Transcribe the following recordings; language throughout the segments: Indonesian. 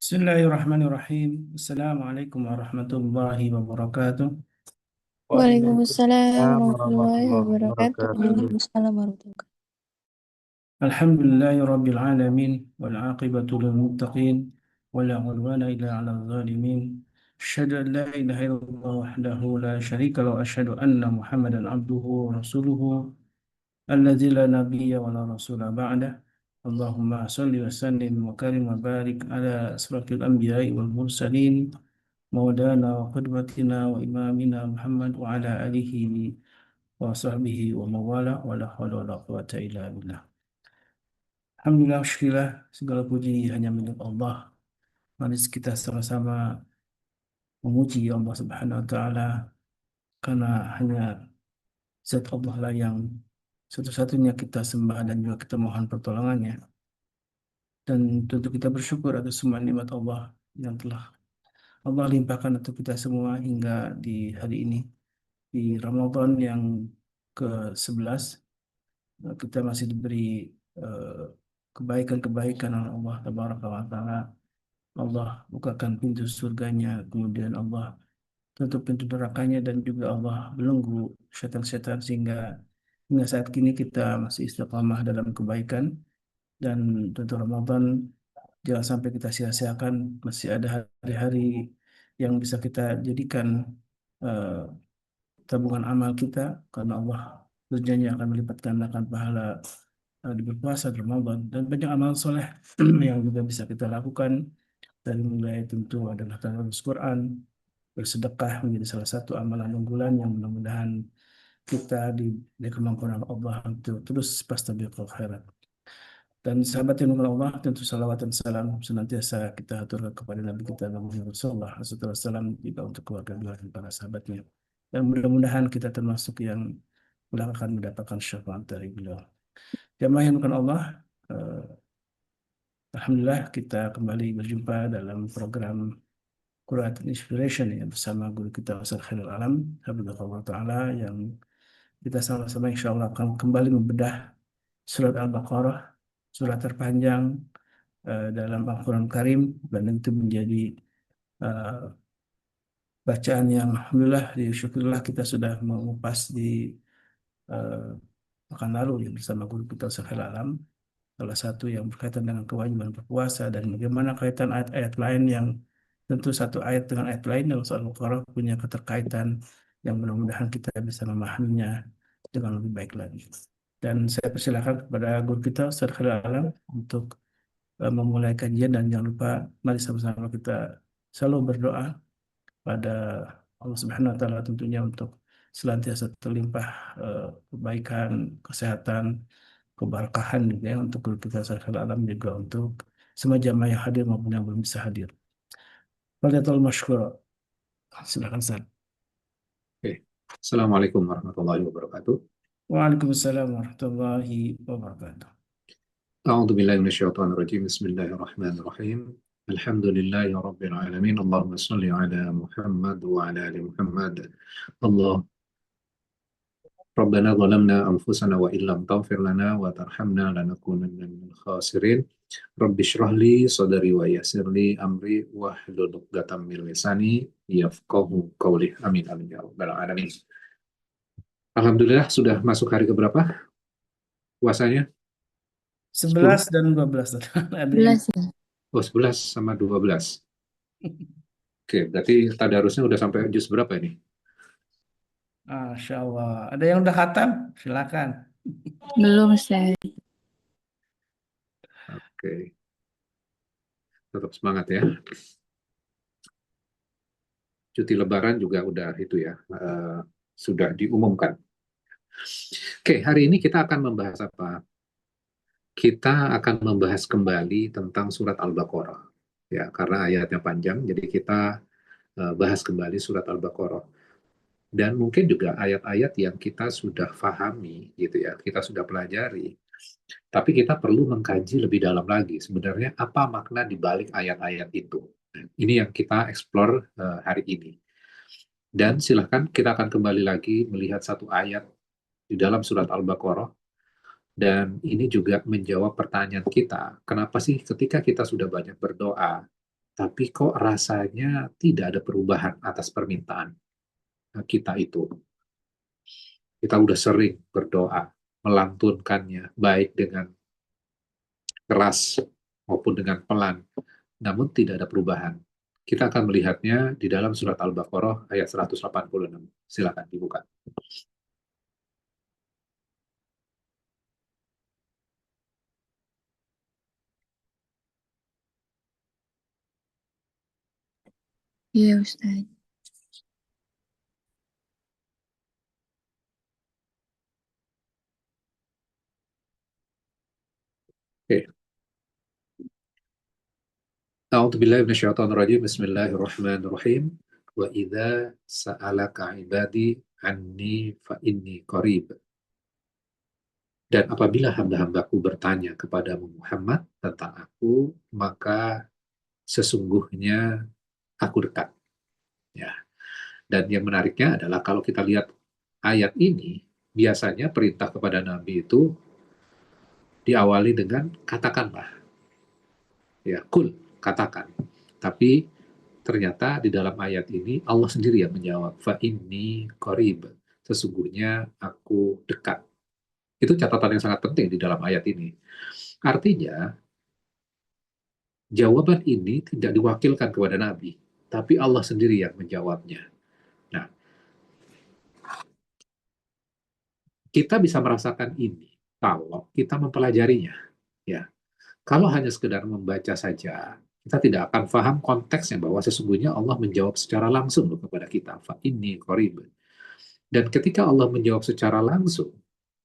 Bismillahirrahmanirrahim. Assalamualaikum warahmatullahi wabarakatuh. Waalaikumsalam Waalaikumsalam warahmatullahi warahmatullahi wabarakatuh. wabarakatuh. Waalaikumsalam warahmatullahi wabarakatuh. Alhamdulillahi rabbil alamin wal aqibatu lil muttaqin wala udwana illa 'alal zalimin. Asyhadu an la ilaha illallah wahdahu la syarika lahu wa asyhadu anna Muhammadan abduhu wa rasuluhu alladzi la nabiyya wa la rasula ba'dah. Allahumma shalli wa sallim wa karim wa barik ala asrafil anbiya'i wal mursalin maulana wa qudwatina wa imamina Muhammad wa ala alihi wa sahbihi wa mawala wa la hawla wa la quwata illa billah. Alhamdulillah, syukurlah, segala puji hanya milik Allah. Mari kita sama-sama memuji Allah Subhanahu wa taala karena hanya zat Allah lah yang satu-satunya kita sembah dan juga kita mohon pertolongannya. Dan tentu kita bersyukur atas semua nikmat Allah yang telah Allah limpahkan untuk kita semua hingga di hari ini, di Ramadan yang ke-11. Kita masih diberi eh, kebaikan-kebaikan oleh Allah Tabaraka wa Ta'ala. Allah bukakan pintu surganya, kemudian Allah tutup pintu nerakanya, dan juga Allah belenggu setan-setan sehingga hingga saat kini kita masih istiqamah dalam kebaikan. Dan tentu Ramadan jangan sampai kita sia-siakan, masih ada hari-hari yang bisa kita jadikan eh, tabungan amal kita, karena Allah berjanji akan melipat gandakan pahala di berpuasa di Ramadan, dan banyak amal soleh yang juga bisa kita lakukan. Dari mulai tentu adalah tadarus Quran, bersedekah menjadi salah satu amalan unggulan yang mudah-mudahan kita di kemampuan Allah untuk terus fastabiqul khairat. Dan sahabat yang dimuliakan Allah, tentu salawat dan salam senantiasa kita aturkan kepada Nabi kita Muhammad Rasulullah SAW, juga untuk keluarga beliau dan para sahabatnya. Dan mudah-mudahan kita termasuk yang kelak akan mendapatkan syafaat dari beliau. Jamaah yang dimuliakan Allah, eh, Alhamdulillah kita kembali berjumpa dalam program Quran Inspiration ya, bersama guru kita Ustaz Khairul Alam Hafizahullah Ta'ala, yang kita sama-sama insya Allah akan kembali membedah surat Al-Baqarah, surat terpanjang dalam Al-Quran Karim, dan itu menjadi eh, bacaan yang Alhamdulillah syukurlah kita sudah mengupas di eh, pekan lalu ya, bersama guru kita Ustaz Khairul Alam, salah satu yang berkaitan dengan kewajiban berpuasa dan bagaimana kaitan ayat-ayat lain yang tentu satu ayat dengan ayat lain dalam soal Al-Baqarah punya keterkaitan yang mudah-mudahan kita bisa memahaminya dengan lebih baik lagi. Dan saya persilakan kepada guru kita Ustaz Khairul Alam untuk memulai kajian, dan jangan lupa mari sama-sama kita selalu berdoa pada Allah Subhanahu wa taala tentunya untuk senantiasa terlimpah kebaikan, kesehatan, keberkahan juga ya untuk guru kita Syekhul Alam, juga untuk semua jamaah yang hadir maupun yang belum bisa hadir. Waliyatul masykur. Silakan Ustaz. Oke. Assalamualaikum warahmatullahi wabarakatuh. Waalaikumsalam warahmatullahi wabarakatuh. A'udzu billahi minasyaitonir rajim. Bismillahirrahmanirrahim. Alhamdulillahi rabbil alamin. Allahumma shalli ala Muhammad wa ala ali Muhammad. Allah Rabbana zalamna anfusana wa illam taghfir lana wa tarhamna lanakunanna minal khasirin. Rabbi shrah li sadri wa yassir li amri wahlul 'uqdatam min lisani yafqahu qawli. Amin amin ya rabbal alamin. Alhamdulillah sudah masuk hari keberapa puasanya? 10? 11 dan 12. Ada yang 11 ya. Oh, 11 sama 12. Oke, berarti tadarusnya udah sampai juz berapa ini? Masya Allah. Ada yang udah khatam? Silakan. Belum saya. Oke, tetap semangat ya. Cuti lebaran juga udah itu ya, sudah diumumkan. Oke, hari ini kita akan membahas apa? Kita akan membahas kembali tentang surat Al-Baqarah. Ya, karena ayatnya panjang, jadi kita bahas kembali surat Al-Baqarah. Dan mungkin juga ayat-ayat yang kita sudah pahami, gitu ya, kita sudah pelajari. Tapi kita perlu mengkaji lebih dalam lagi, sebenarnya apa makna di balik ayat-ayat itu. Ini yang kita explore hari ini. Dan silahkan kita akan kembali lagi melihat satu ayat di dalam surat Al-Baqarah Dan ini juga menjawab pertanyaan kita, kenapa sih ketika kita sudah banyak berdoa, tapi kok rasanya tidak ada perubahan atas permintaan kita itu. Kita udah sering berdoa, melantunkannya, baik dengan keras maupun dengan pelan, namun tidak ada perubahan. Kita akan melihatnya di dalam surat Al-Baqarah ayat 186. Silakan dibuka. Iya, Ustaz. Oke. A'udzubillahi minasyaitonirrajim. Bismillahirrahmanirrahim. Wa idza sa'alaka ibadi anni fa inni qarib. Dan apabila hamba-hambaku bertanya kepadamu Muhammad tentang aku, maka sesungguhnya aku dekat. Ya. Dan yang menariknya adalah kalau kita lihat ayat ini, biasanya perintah kepada Nabi itu diawali dengan katakanlah. Ya, kul, katakan. Tapi ternyata di dalam ayat ini Allah sendiri yang menjawab, fa inni qarib. Sesungguhnya aku dekat. Itu catatan yang sangat penting di dalam ayat ini. Artinya, jawaban ini tidak diwakilkan kepada Nabi, tapi Allah sendiri yang menjawabnya. Nah, kita bisa merasakan ini kalau kita mempelajarinya. Ya, kalau hanya sekedar membaca saja, kita tidak akan paham konteksnya bahwa sesungguhnya Allah menjawab secara langsung loh kepada kita. Fa inni qarib. Dan ketika Allah menjawab secara langsung,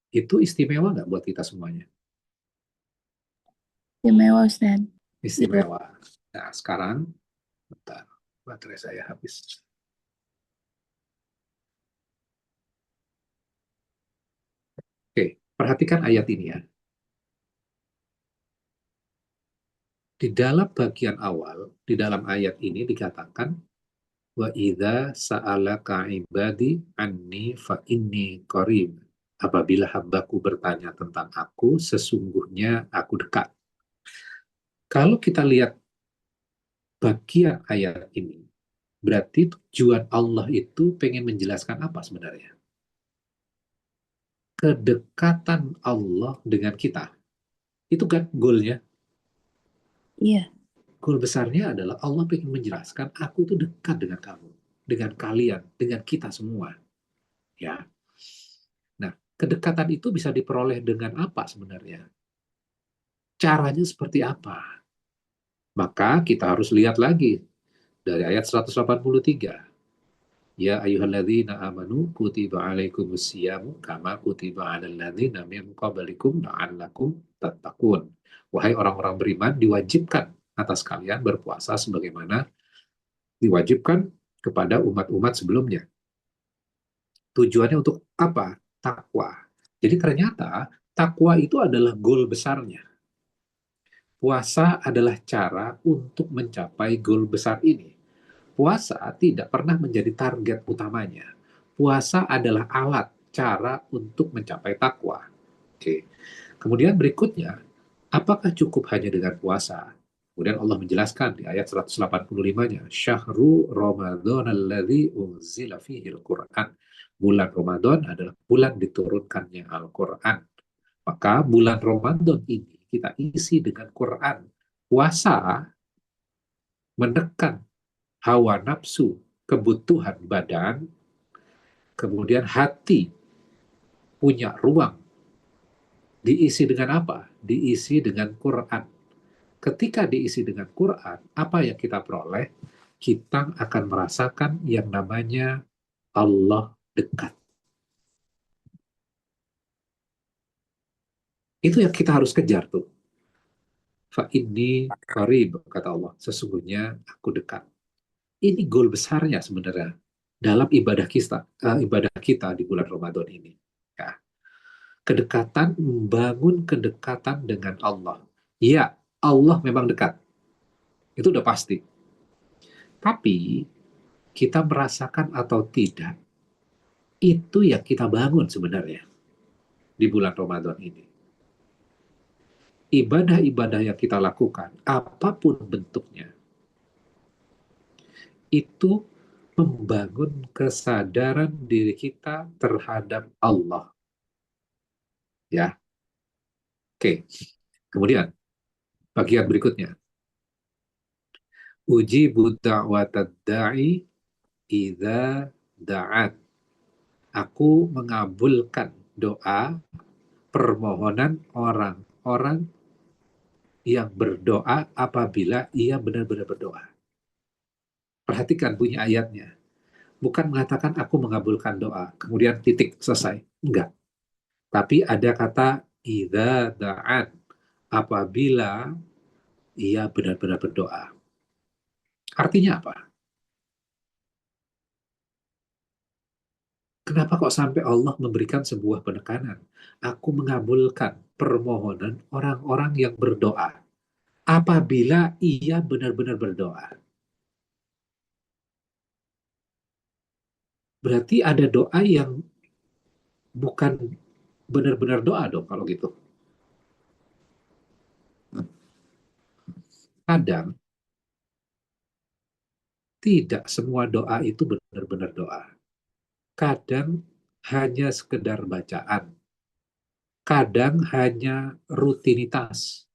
itu istimewa nggak buat kita semuanya? Istimewa, Ustaz. Istimewa. Nah, sekarang, bentar, baterai saya habis. Oke, perhatikan ayat ini ya. Di dalam bagian awal, di dalam ayat ini dikatakan, wa idza sa'alaka ibadi anni fa inni qarib. Apabila hambaku bertanya tentang aku, sesungguhnya aku dekat. Kalau kita lihat bagian ayat ini, berarti tujuan Allah itu pengen menjelaskan apa sebenarnya? Kedekatan Allah dengan kita. Itu kan goalnya. Iya. Goal besarnya adalah Allah pengen menjelaskan, aku itu dekat dengan kamu, dengan kalian, dengan kita semua. Ya. Nah, kedekatan itu bisa diperoleh dengan apa sebenarnya? Caranya seperti apa? Maka kita harus lihat lagi dari ayat 183. Ya ayyuhalladzina amanu kutiba alaikumusyamu kama kutiba alal ladzina min qablikum la'allakum tattaqun. Wahai orang-orang beriman, diwajibkan atas kalian berpuasa sebagaimana diwajibkan kepada umat-umat sebelumnya. Tujuannya untuk apa? Takwa. Jadi ternyata takwa itu adalah goal besarnya. Puasa adalah cara untuk mencapai goal besar ini. Puasa tidak pernah menjadi target utamanya. Puasa adalah alat, cara untuk mencapai takwa. Oke. Kemudian berikutnya, apakah cukup hanya dengan puasa? Kemudian Allah menjelaskan di ayat 185-nya, Syahru Ramadan alladzi unzila fihi al-Qur'an. Bulan Ramadan adalah bulan diturunkannya Al-Qur'an. Maka bulan Ramadan ini kita isi dengan Quran. Puasa menekan hawa nafsu, kebutuhan badan, kemudian hati punya ruang. Diisi dengan apa? Diisi dengan Quran. Ketika diisi dengan Quran, apa yang kita peroleh? Kita akan merasakan yang namanya Allah dekat. Itu yang kita harus kejar tuh. Fa inni qarib, kata Allah. Sesungguhnya aku dekat. Ini goal besarnya sebenarnya dalam ibadah kita di bulan Ramadan ini. Ya. Kedekatan, membangun kedekatan dengan Allah. Ya, Allah memang dekat. Itu udah pasti. Tapi kita merasakan atau tidak, itu yang kita bangun sebenarnya di bulan Ramadan ini. ibadah-ibadah yang kita lakukan, apapun bentuknya, itu membangun kesadaran diri kita terhadap Allah. Ya, oke. Kemudian bagian berikutnya, uji da'watad da'i idza da'at. Aku mengabulkan doa permohonan orang-orang yang berdoa apabila ia benar-benar berdoa. Perhatikan bunyi ayatnya. Bukan mengatakan aku mengabulkan doa, kemudian titik, selesai. Enggak. Tapi ada kata idza da'at, apabila ia benar-benar berdoa. Artinya apa? Kenapa kok sampai Allah memberikan sebuah penekanan? Aku mengabulkan permohonan orang-orang yang berdoa apabila ia benar-benar berdoa. Berarti ada doa yang bukan benar-benar doa dong kalau gitu. Kadang tidak semua doa itu benar-benar doa. Kadang hanya sekedar bacaan. Kadang hanya rutinitas.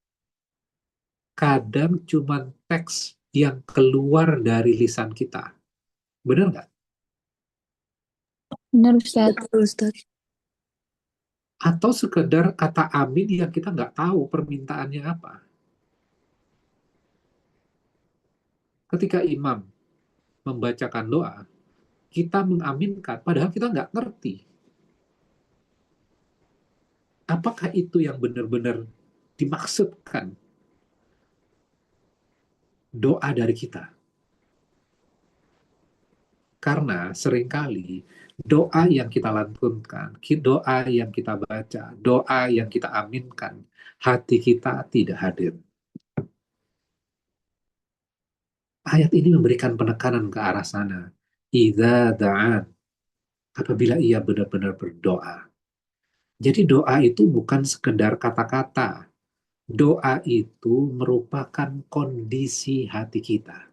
Kadang cuma teks yang keluar dari lisan kita. Benar nggak? Benar Ustaz. Betul, Ustaz. Atau sekedar kata amin yang kita nggak tahu permintaannya apa. Ketika imam membacakan doa, kita mengaminkan, padahal kita nggak ngerti. Apakah itu yang benar-benar dimaksudkan doa dari kita? Karena seringkali doa yang kita lantunkan, doa yang kita baca, doa yang kita aminkan, hati kita tidak hadir. Ayat ini memberikan penekanan ke arah sana. Idza da'an, apabila ia benar-benar berdoa. Jadi doa itu bukan sekedar kata-kata. Doa itu merupakan kondisi hati kita.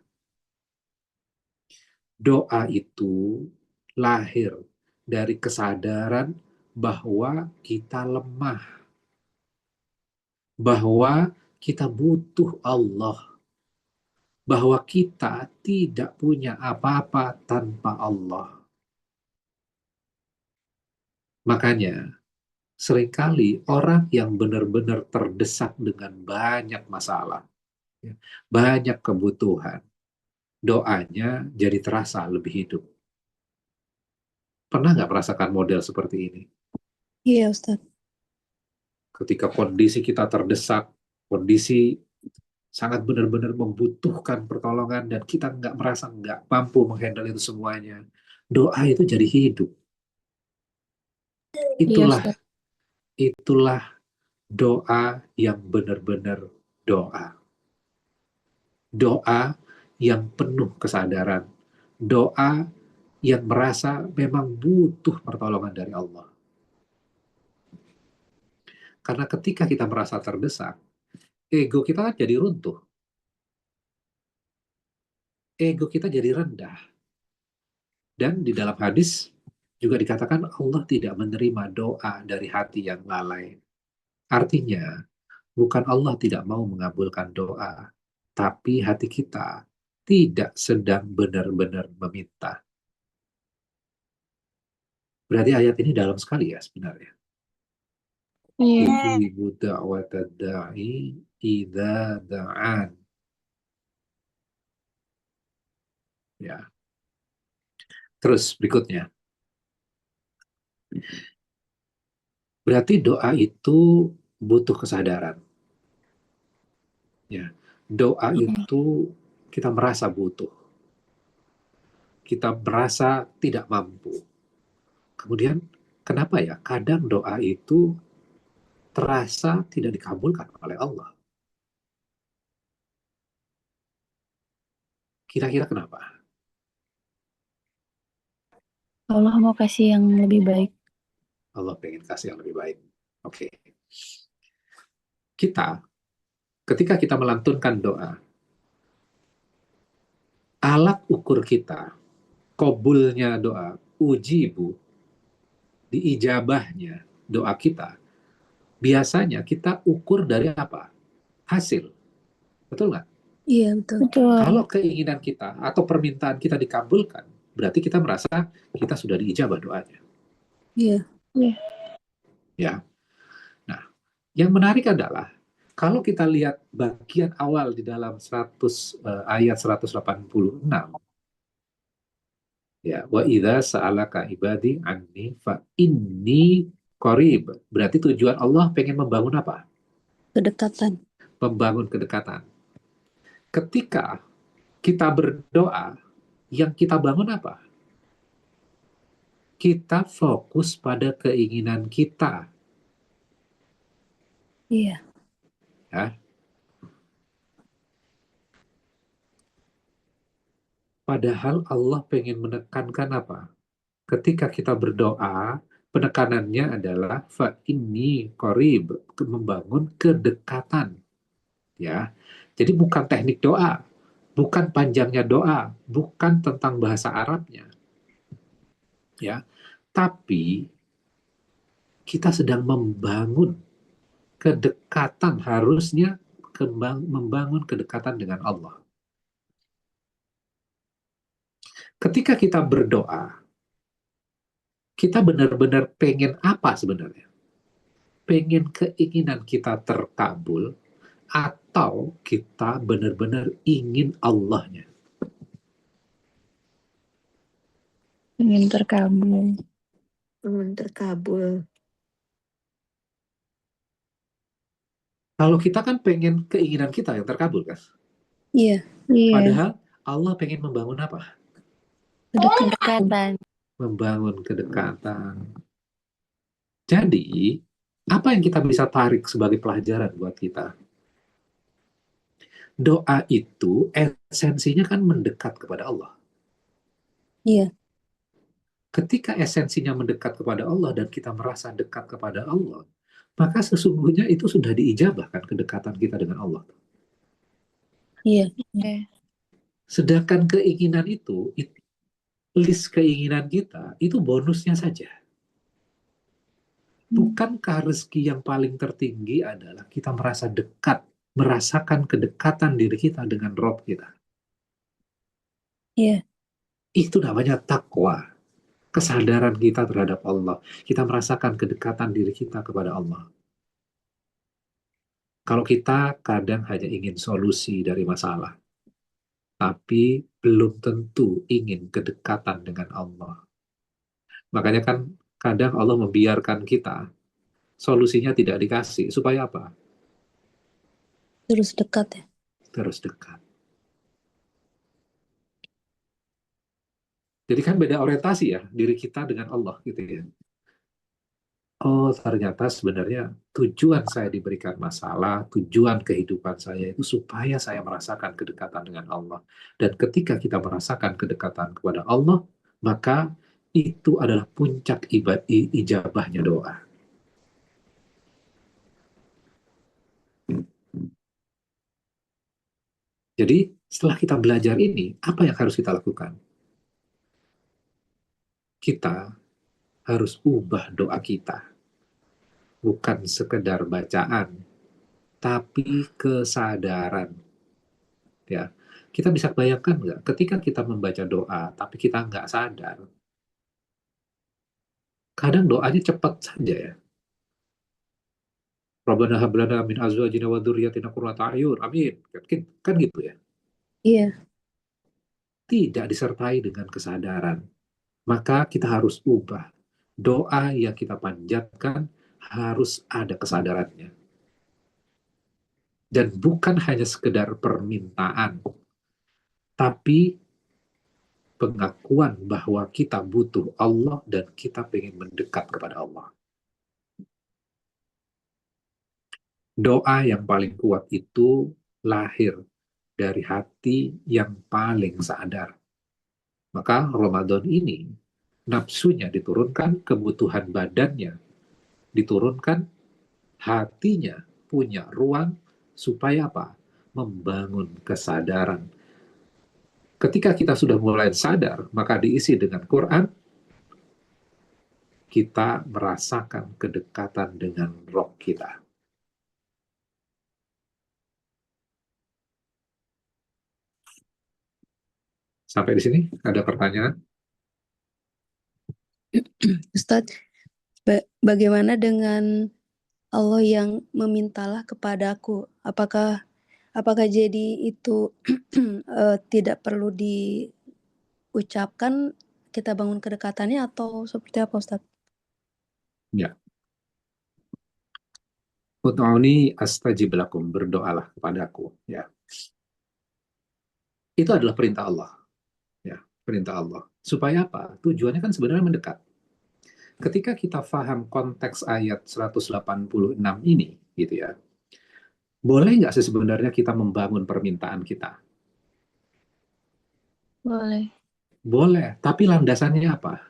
Doa itu lahir dari kesadaran bahwa kita lemah, bahwa kita butuh Allah, bahwa kita tidak punya apa-apa tanpa Allah. Makanya, seringkali orang yang benar-benar terdesak dengan banyak masalah, ya, banyak kebutuhan, doanya jadi terasa lebih hidup. Pernah nggak merasakan model seperti ini? Iya, Ustaz. Ketika kondisi kita terdesak, kondisi sangat benar-benar membutuhkan pertolongan dan kita nggak merasa nggak mampu menghandle itu semuanya, doa itu jadi hidup. Iya Itulah Ustaz. itulah doa yang benar-benar doa. Doa yang penuh kesadaran. Doa yang merasa memang butuh pertolongan dari Allah. Karena ketika kita merasa terdesak, ego kita kan jadi runtuh. Ego kita jadi rendah. Dan di dalam hadis juga dikatakan Allah tidak menerima doa dari hati yang lalai. Artinya, bukan Allah tidak mau mengabulkan doa, tapi hati kita tidak sedang benar-benar meminta. Berarti ayat ini dalam sekali ya sebenarnya. Iya. Ujibu da'watad da'i idza da'an. Ya. Terus berikutnya. Berarti doa itu butuh kesadaran. Ya. Doa itu kita merasa butuh. Kita merasa tidak mampu. Kemudian kenapa ya? Kadang doa itu terasa tidak dikabulkan oleh Allah. Kira-kira kenapa? Allah mau kasih yang lebih baik. Allah pengen kasih yang lebih baik. Oke. Kita ketika kita melantunkan doa, alat ukur kita, kabulnya doa, ujibu, diijabahnya doa kita, biasanya kita ukur dari apa? Hasil. Betul nggak? Iya, betul. Kalau keinginan kita atau permintaan kita dikabulkan, berarti kita merasa kita sudah diijabah doanya. Iya. Ya. Nah, yang menarik adalah kalau kita lihat bagian awal di dalam ayat 186, ya, wa idza sa'alaka ibadi anni fa inni qarib. Berarti tujuan Allah pengen membangun apa? Kedekatan. Membangun kedekatan. Ketika kita berdoa, yang kita bangun apa? Kita fokus pada keinginan kita. Iya. Ya. Padahal Allah pengen menekankan apa? Ketika kita berdoa, penekanannya adalah fa inni qarib, membangun kedekatan. Ya. Jadi bukan teknik doa, bukan panjangnya doa, bukan tentang bahasa Arabnya. Ya. Tapi kita sedang membangun kedekatan, harusnya membangun kedekatan dengan Allah. Ketika kita berdoa, kita benar-benar pengen apa sebenarnya? Pengen keinginan kita terkabul, atau kita benar-benar ingin Allahnya? Ingin terkabul. Kalau kita kan pengen keinginan kita yang terkabul kan? Iya. Padahal Allah pengen membangun apa? Kedekatan. Membangun kedekatan. Jadi, apa yang kita bisa tarik sebagai pelajaran buat kita? Doa itu esensinya kan mendekat kepada Allah. Iya. Ketika esensinya mendekat kepada Allah dan kita merasa dekat kepada Allah, maka sesungguhnya itu sudah diijabahkan kedekatan kita dengan Allah. Iya. Sedangkan keinginan itu, list keinginan kita, itu bonusnya saja. Bukankah rezeki yang paling tertinggi adalah kita merasa dekat, merasakan kedekatan diri kita dengan Rob kita? Iya. Itu namanya takwa. Kesadaran kita terhadap Allah. Kita merasakan kedekatan diri kita kepada Allah. Kalau kita kadang hanya ingin solusi dari masalah, tapi belum tentu ingin kedekatan dengan Allah. Makanya kan kadang Allah membiarkan kita, solusinya tidak dikasih. Supaya apa? Terus dekat ya. Terus dekat. Jadi kan beda orientasi ya, diri kita dengan Allah gitu ya. Oh, ternyata sebenarnya tujuan saya diberikan masalah, tujuan kehidupan saya itu supaya saya merasakan kedekatan dengan Allah. Dan ketika kita merasakan kedekatan kepada Allah, maka itu adalah puncak ijabahnya doa. Jadi, setelah kita belajar ini, apa yang harus kita lakukan? Kita harus ubah doa kita. Bukan sekedar bacaan, tapi kesadaran. Ya, kita bisa bayangkan nggak, ketika kita membaca doa, tapi kita nggak sadar, kadang doanya cepat saja ya. Rabbana hab lana min azwajina wa dzurriyyatina qurrata a'yun. Amin. Kan gitu ya. Iya. Tidak disertai dengan kesadaran. Maka kita harus ubah. Doa yang kita panjatkan harus ada kesadarannya. Dan bukan hanya sekedar permintaan, tapi pengakuan bahwa kita butuh Allah dan kita pengen mendekat kepada Allah. Doa yang paling kuat itu lahir dari hati yang paling sadar. Maka Ramadan ini nafsunya diturunkan, kebutuhan badannya diturunkan, hatinya punya ruang Supaya apa? Membangun kesadaran. Ketika kita sudah mulai sadar, maka diisi dengan Quran, kita merasakan kedekatan dengan roh kita. Sampai di sini ada pertanyaan? Ustadz, bagaimana dengan Allah yang memintalah kepadaku? Apakah jadi itu tidak perlu diucapkan kita bangun kedekatannya atau seperti apa, Ustadz? Ya. Ud'uni astajib lakum, berdoalah kepadaku. Ya. Itu adalah perintah Allah. Ya, perintah Allah. Supaya apa? Tujuannya kan sebenarnya mendekat. Ketika kita paham konteks ayat 186 ini, gitu ya, boleh nggak sih sebenarnya kita membangun permintaan kita? Boleh. Boleh, tapi landasannya apa?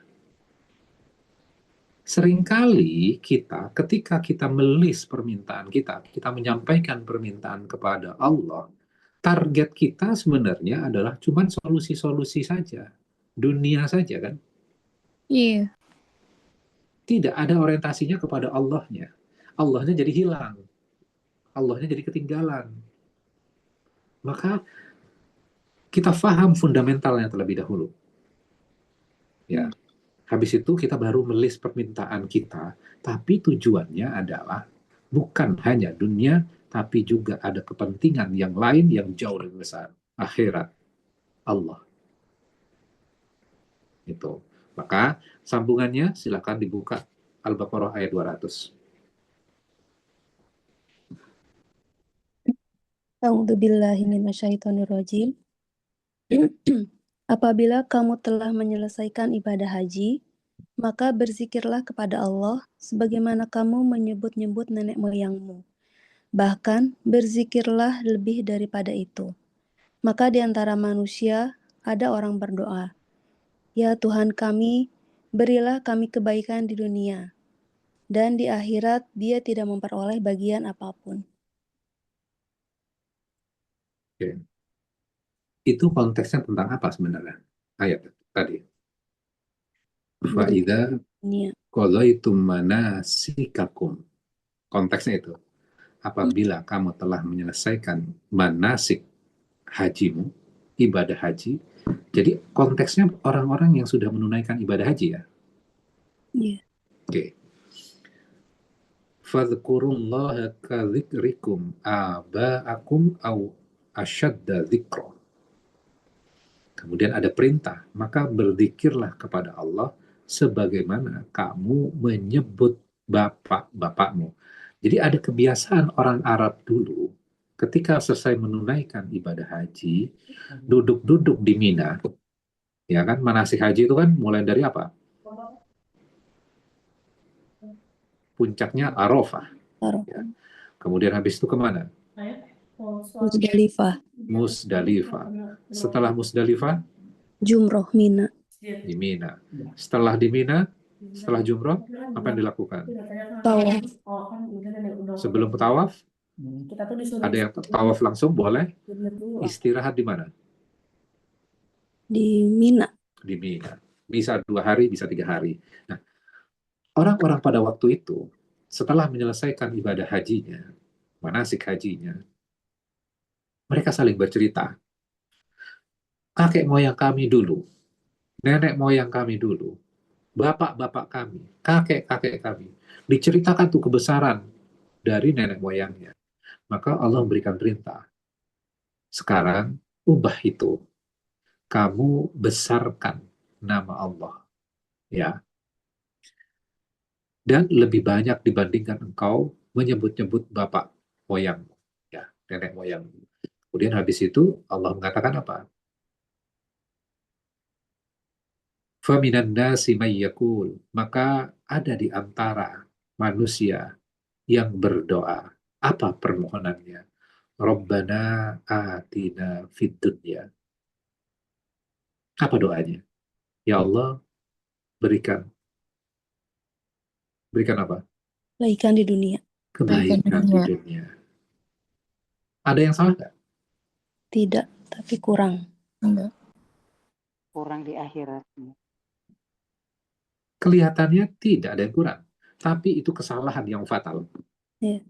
Seringkali kita, ketika kita melis permintaan kita menyampaikan permintaan kepada Allah, target kita sebenarnya adalah cuma solusi-solusi saja, dunia saja kan? Iya. Tidak ada orientasinya kepada Allahnya. Allahnya jadi hilang. Allahnya jadi ketinggalan. Maka kita paham fundamentalnya terlebih dahulu. Ya. Habis itu kita baru melis permintaan kita, tapi tujuannya adalah bukan hanya dunia, tapi juga ada kepentingan yang lain yang jauh lebih besar. Akhirat. Allah. Itu. Maka sambungannya silakan dibuka Al-Baqarah ayat 200. A'udzubillahi minasyaitonirrajim. Apabila kamu telah menyelesaikan ibadah haji, maka berzikirlah kepada Allah sebagaimana kamu menyebut-nyebut nenek moyangmu. Bahkan berzikirlah lebih daripada itu. Maka di antara manusia ada orang berdoa, "Ya Tuhan kami, berilah kami kebaikan di dunia, dan di akhirat dia tidak memperoleh bagian apapun." Oke. Itu konteksnya tentang apa sebenarnya? Ayat tadi. Fa'idha Dunia. qadaitum manasikakum. Konteksnya itu. Apabila kamu telah menyelesaikan manasik hajimu, ibadah haji. Jadi konteksnya orang-orang yang sudah menunaikan ibadah haji ya. Iya. Oke. Fadhkurullaha kadzikrikum aba'akum au asyadda dzikra. Kemudian ada perintah, maka berzikirlah kepada Allah sebagaimana kamu menyebut bapak-bapakmu. Jadi ada kebiasaan orang Arab dulu, ketika selesai menunaikan ibadah haji, duduk-duduk di Mina, ya kan, manasik haji itu kan mulai dari apa? Puncaknya Arafah. Ya. Kemudian habis itu kemana? Musdalifah. Musdalifah. Setelah Musdalifah, Jumroh Mina. di Mina. Setelah di Mina, setelah jumroh, apa yang dilakukan? Tawaf. Sebelum tawaf, ada yang tawaf langsung boleh. Istirahat di mana? Di Mina. Di Mina. Bisa 2 hari, bisa 3 hari. Nah, orang-orang pada waktu itu, setelah menyelesaikan ibadah hajinya, manasik hajinya, mereka saling bercerita. Kakek moyang kami dulu, nenek moyang kami dulu, bapak-bapak kami, kakek-kakek kami, diceritakan tuh kebesaran dari nenek moyangnya. Maka Allah memberikan perintah. Sekarang, ubah itu. Kamu besarkan nama Allah. Ya. Dan lebih banyak dibandingkan engkau menyebut-nyebut bapak moyangmu. Ya, nenek moyangmu. Kemudian habis itu Allah mengatakan apa? Faminan nasi mayyakul. Maka ada di antara manusia yang berdoa. Apa permohonannya? Rabbana atina fid dunya. Apa doanya? Ya Allah, berikan apa? Kebaikan di dunia. Kebaikan di dunia. Ada yang salah nggak? Tidak, tapi kurang. Enggak. Kurang di akhiratnya. Kelihatannya tidak ada yang kurang. Tapi itu kesalahan yang fatal. Iya.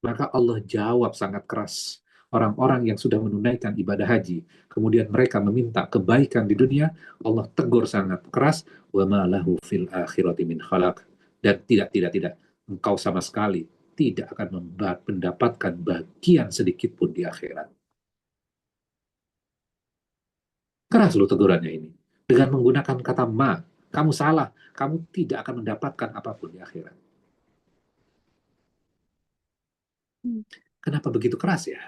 Maka Allah jawab sangat keras. Orang-orang yang sudah menunaikan ibadah haji, kemudian mereka meminta kebaikan di dunia, Allah tegur sangat keras, وَمَا لَهُ فِي الْآخِرَةِ مِنْ خَلَقٍ. Dan tidak. Engkau sama sekali tidak akan mendapatkan bagian sedikit pun di akhirat. Keras loh tegurannya ini. Dengan menggunakan kata ma, kamu salah, kamu tidak akan mendapatkan apapun di akhirat. Kenapa begitu keras ya?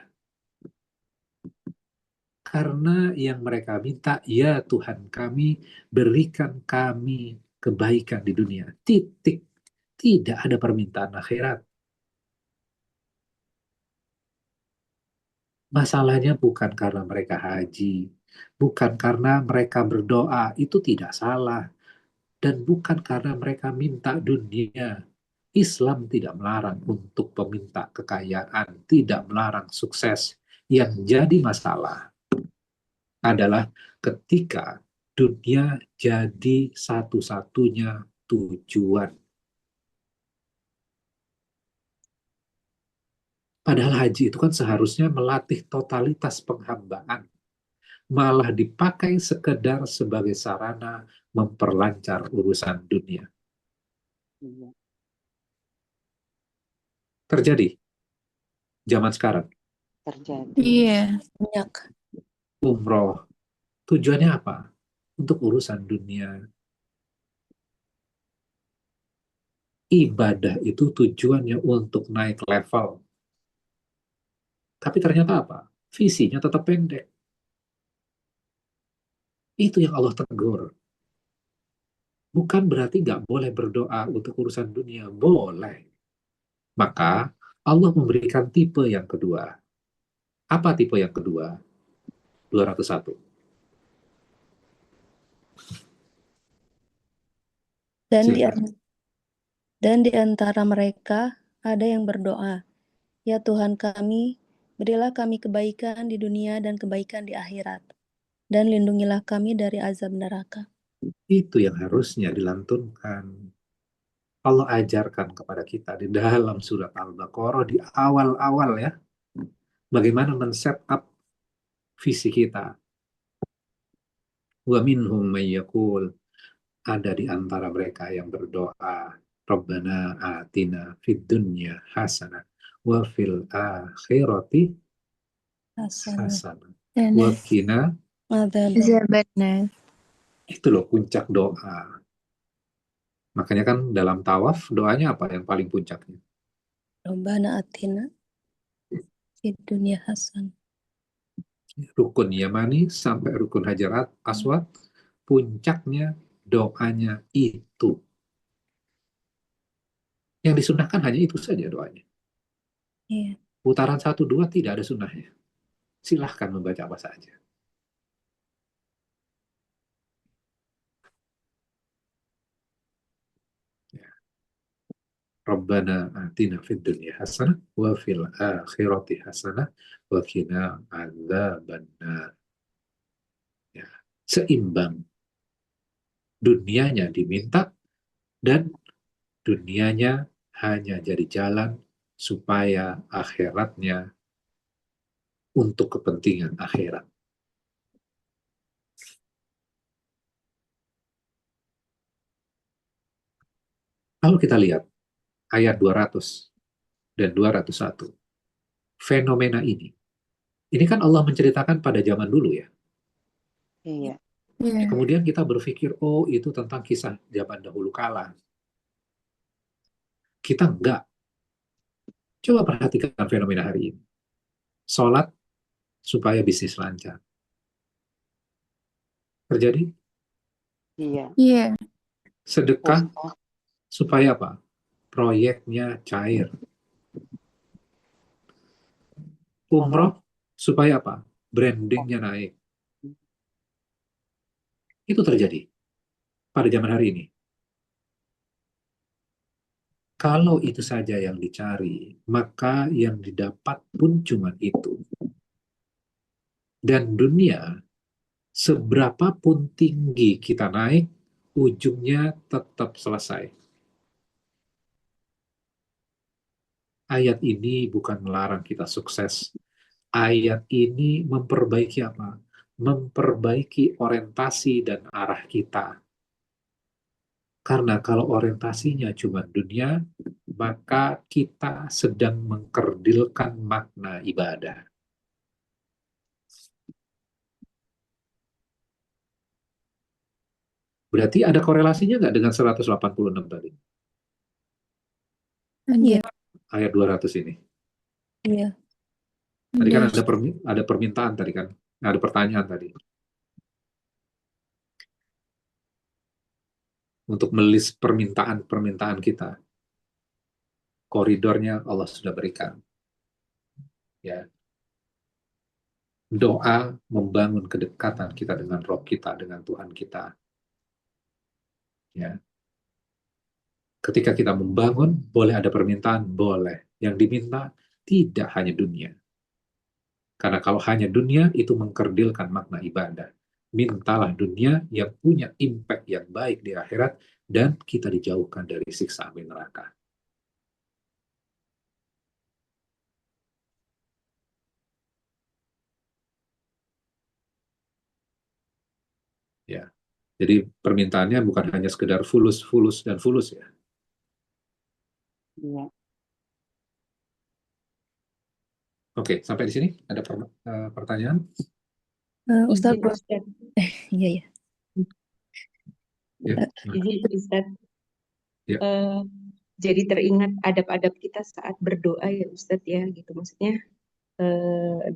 Karena yang mereka minta, ya Tuhan kami, berikan kami kebaikan di dunia. Titik. Tidak ada permintaan akhirat. Masalahnya bukan karena mereka haji, bukan karena mereka berdoa, itu tidak salah. Dan bukan karena mereka minta dunia. Islam tidak melarang untuk peminta kekayaan, tidak melarang sukses. Yang jadi masalah adalah ketika dunia jadi satu-satunya tujuan. Padahal haji itu kan seharusnya melatih totalitas penghambaan. Malah dipakai sekedar sebagai sarana memperlancar urusan dunia. Iya. Terjadi zaman sekarang. Terjadi. Iya. Banyak. Umroh, tujuannya apa? Untuk urusan dunia. Ibadah itu tujuannya untuk naik level. Tapi ternyata apa? Visinya tetap pendek. Itu yang Allah tegur. Bukan berarti nggak boleh berdoa untuk urusan dunia. Boleh. Maka Allah memberikan tipe yang kedua. Apa tipe yang kedua? 201. Silakan. Dan di antara mereka ada yang berdoa, ya Tuhan kami, berilah kami kebaikan di dunia dan kebaikan di akhirat, dan lindungilah kami dari azab neraka. Itu yang harusnya dilantunkan. Allah ajarkan kepada kita di dalam surat Al-Baqarah di awal-awal ya. Bagaimana men-set up visi kita. Wa minhum may yaqul, ada di antara mereka yang berdoa, Rabbana atina fid dunya hasanah wa fil akhirati hasanah wa qina. Azabannar. Iya. Itu loh puncak doa. Makanya kan dalam tawaf doanya apa yang paling puncaknya? Rabbana atina fid dunya hasan. Rukun Yamani sampai rukun Hajar Aswad, puncaknya doanya itu. Yang disunahkan hanya itu saja doanya. Iya. Putaran 1, 2 tidak ada sunnahnya. Silahkan membaca apa saja. Ya. Rabbana atina fid dunya hasanah wa fil akhirati hasanah wa qina adzabannar. Ya. Seimbang. Dunianya diminta dan dunianya hanya jadi jalan supaya akhiratnya untuk kepentingan akhirat. Kalau kita lihat ayat 200 dan 201, fenomena ini kan Allah menceritakan pada zaman dulu ya. Iya. Iya. Kemudian kita berpikir, oh itu tentang kisah zaman dahulu kala. Kita enggak. Coba perhatikan fenomena hari ini. Sholat supaya bisnis lancar. Terjadi? Iya. Iya. Sedekah Puasa. supaya apa? Proyeknya cair. Umroh supaya apa? Brandingnya naik. Itu terjadi pada zaman hari ini. Kalau itu saja yang dicari, maka yang didapat pun cuma itu. Dan dunia, seberapapun tinggi kita naik, ujungnya tetap selesai. Ayat ini bukan melarang kita sukses. Ayat ini memperbaiki apa? Memperbaiki orientasi dan arah kita. Karena kalau orientasinya cuma dunia, maka kita sedang mengkerdilkan makna ibadah. Berarti ada korelasinya nggak dengan 186 tadi? Iya, Ayat 200 ini. iya. Tadi kan Ada. ada permintaan tadi kan? Ada pertanyaan tadi. Untuk melis permintaan-permintaan kita. Koridornya Allah sudah berikan. Ya. Doa membangun kedekatan kita dengan Roh kita, dengan Tuhan kita. Ya. Ketika kita membangun, boleh ada permintaan, boleh. Yang diminta tidak hanya dunia. Karena kalau hanya dunia, itu mengkerdilkan makna ibadah. Mintalah dunia yang punya impact yang baik di akhirat, dan kita dijauhkan dari siksa api neraka. Ya. Jadi permintaannya bukan hanya sekedar fulus, fulus, dan fulus ya. Iya. Oke, sampai di sini ada pertanyaan? Ustadz, Izin Ustaz. iya ya. Ya. Izin Ustaz. Ya. Jadi teringat adab-adab kita saat berdoa ya Ustadz ya gitu maksudnya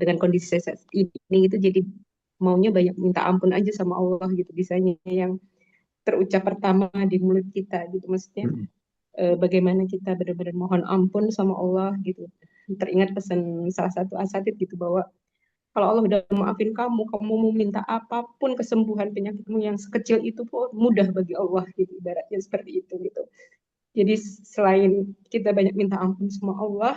dengan kondisi saya saat ini itu jadi maunya banyak minta ampun aja sama Allah gitu bisanya yang terucap pertama di mulut kita gitu maksudnya bagaimana kita benar-benar mohon ampun sama Allah gitu. Teringat pesan salah satu asatid gitu bahwa kalau Allah udah maafin kamu, kamu mau minta apapun kesembuhan penyakitmu yang sekecil itu pun mudah bagi Allah gitu, ibaratnya seperti itu gitu. Jadi selain kita banyak minta ampun sama Allah,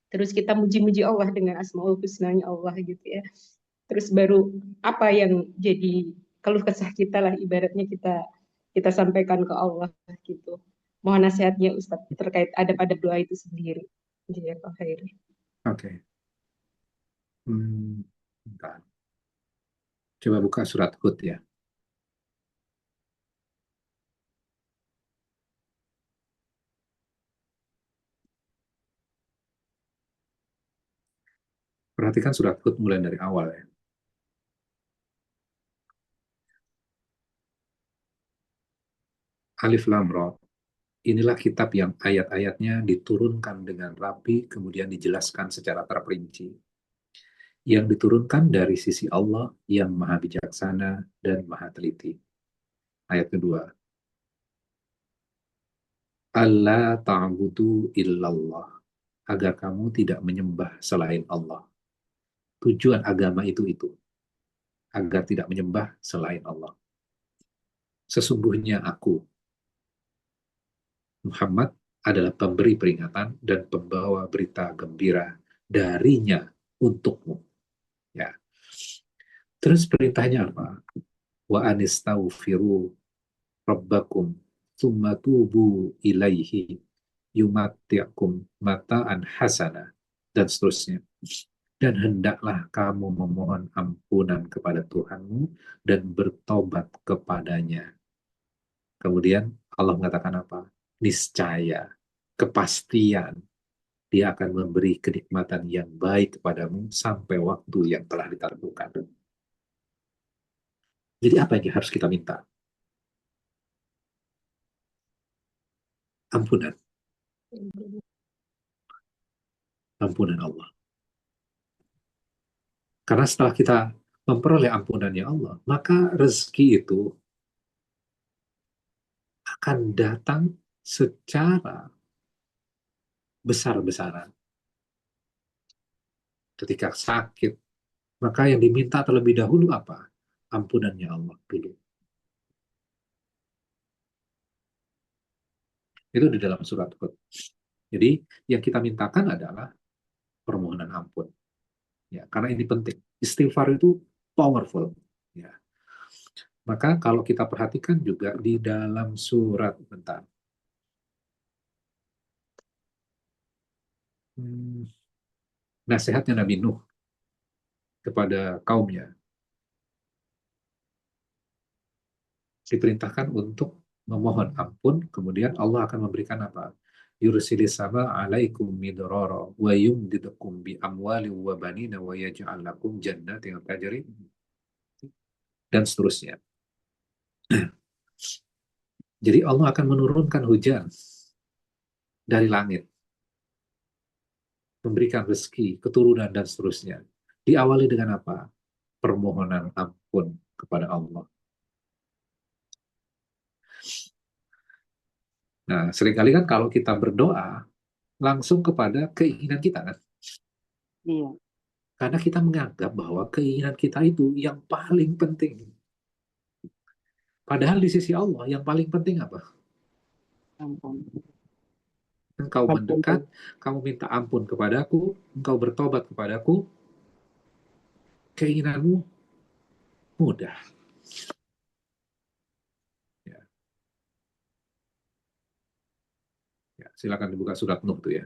terus kita muji-muji Allah dengan asmaul husnanya Allah gitu ya. Terus baru apa yang jadi keluh kesah kita lah ibaratnya kita sampaikan ke Allah gitu. Mohon nasihatnya Ustadz terkait adab-adab doa itu sendiri. Jazakallahu khair. Oke. Bentar. Coba buka surat Hud ya. Perhatikan surat Hud mulai dari awal ya. Alif Lam Ra. Inilah kitab yang ayat-ayatnya diturunkan dengan rapi, kemudian dijelaskan secara terperinci. Yang diturunkan dari sisi Allah yang maha bijaksana dan maha teliti. Ayat kedua. Allah ta'budu illallah. Agar kamu tidak menyembah selain Allah. Tujuan agama itu. Agar tidak menyembah selain Allah. Sesungguhnya aku, Muhammad, adalah pemberi peringatan dan pembawa berita gembira darinya untukmu. Ya. Terus perintahnya apa? Wa anistaghfiru rabbakum tsumma tubu ilaihi yumatti'kum mata'an hasana dan seterusnya. Dan hendaklah kamu memohon ampunan kepada Tuhanmu dan bertobat kepadanya. Kemudian Allah mengatakan apa? Niscaya, kepastian, Dia akan memberi kenikmatan yang baik kepadamu sampai waktu yang telah ditentukan. Jadi apa yang harus kita minta? Ampunan. Ampunan Allah. Karena setelah kita memperoleh ampunannya Allah, maka rezeki itu akan datang secara besar-besaran. Ketika sakit, maka yang diminta terlebih dahulu apa? Ampunannya Allah dulu. Itu di dalam surat Hud. Jadi yang kita mintakan adalah permohonan ampun. Ya, karena ini penting. Istighfar itu powerful. Ya. Maka kalau kita perhatikan juga di dalam surat, bentar. Nasihatnya Nabi Nuh kepada kaumnya. Diperintahkan untuk memohon ampun, kemudian Allah akan memberikan apa? Yursilis sama alaikum midrara wa yumdidukum bi amwali wa banina wa yaj'al lakum jannatin tajri dan seterusnya. Jadi Allah akan menurunkan hujan dari langit, memberikan rezeki, keturunan dan seterusnya. Diawali dengan apa? Permohonan ampun kepada Allah. Nah, seringkali kan kalau kita berdoa langsung kepada keinginan kita kan? Iya. Karena kita menganggap bahwa keinginan kita itu yang paling penting. Padahal di sisi Allah yang paling penting apa? Ampun. Engkau mendekat, kamu minta ampun kepadaku, engkau bertobat kepadaku, keinginanmu mudah. Ya. Ya, silakan dibuka surat Nuh tuh ya.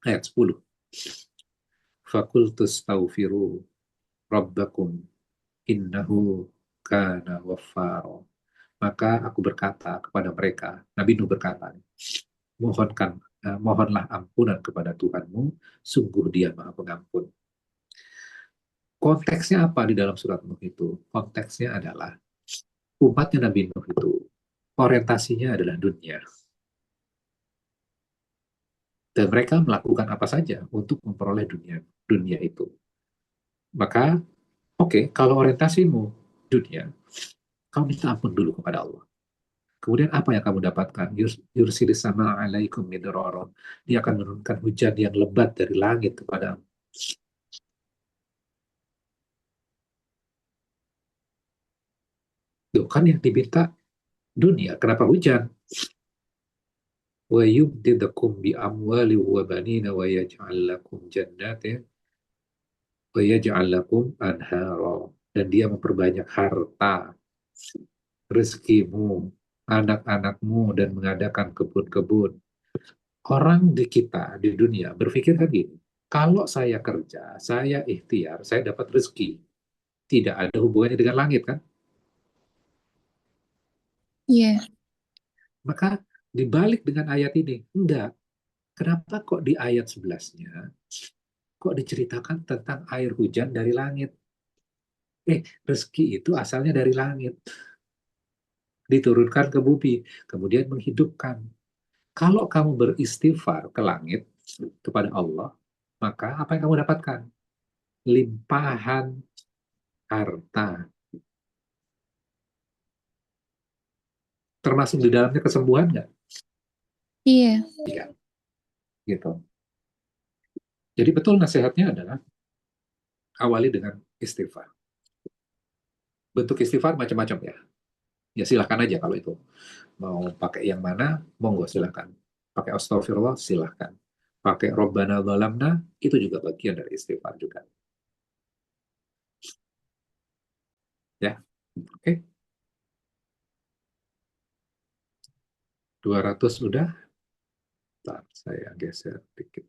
Ayat 10. Fakultus taufiru rabbakum innahu kana waffaro. Maka aku berkata kepada mereka, Nabi Nuh berkata, mohonlah ampunan kepada Tuhanmu, sungguh Dia Maha Pengampun. Konteksnya apa di dalam surat Nuh itu? Konteksnya adalah umatnya Nabi Nuh itu orientasinya adalah dunia. Dan mereka melakukan apa saja untuk memperoleh dunia itu. Maka, oke, kalau orientasimu dunia, kamu minta ampun dulu kepada Allah. Kemudian apa yang kamu dapatkan? Yursilis sama alaikum midrara. Dia akan menurunkan hujan yang lebat dari langit kepadamu. Tuh kan yang diminta dunia, kenapa hujan? Wa yubdidakum bi amwali wa banina wa yaj'al lakum jannatin wa yaj'al lakum anhara. Dan dia memperbanyak harta, rezekimu, anak-anakmu, dan mengadakan kebun-kebun. Orang di kita, di dunia, berpikir kan gini, kalau saya kerja, saya ikhtiar, saya dapat rezeki. Tidak ada hubungannya dengan langit, kan? Iya. Maka dibalik dengan ayat ini, enggak. Kenapa kok di ayat 11-nya, kok diceritakan tentang air hujan dari langit? Rezeki itu asalnya dari langit. Diturunkan ke bumi, kemudian menghidupkan. Kalau kamu beristighfar ke langit, kepada Allah, maka apa yang kamu dapatkan? Limpahan harta. Termasuk di dalamnya kesembuhan nggak? Iya. Iya. Gitu. Jadi betul nasihatnya adalah awali dengan istighfar. Bentuk istighfar macam-macam ya. Ya silahkan aja kalau itu. Mau pakai yang mana, monggo silahkan. Pakai astagfirullah, silahkan. Pakai Rabbana zalamna, itu juga bagian dari istighfar juga. Ya, oke. 200 udah. Bentar, saya geser dikit.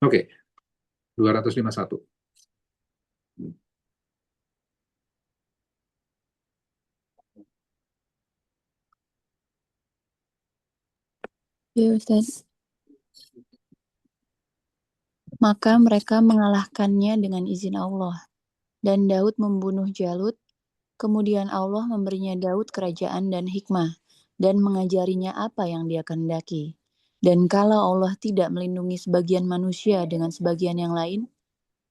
Oke, 251. Ya, Ustaz. Maka mereka mengalahkannya dengan izin Allah. Dan Daud membunuh Jalut. Kemudian Allah memberinya Daud kerajaan dan hikmah, dan mengajarinya apa yang dia kehendaki. Dan kalau Allah tidak melindungi sebagian manusia dengan sebagian yang lain,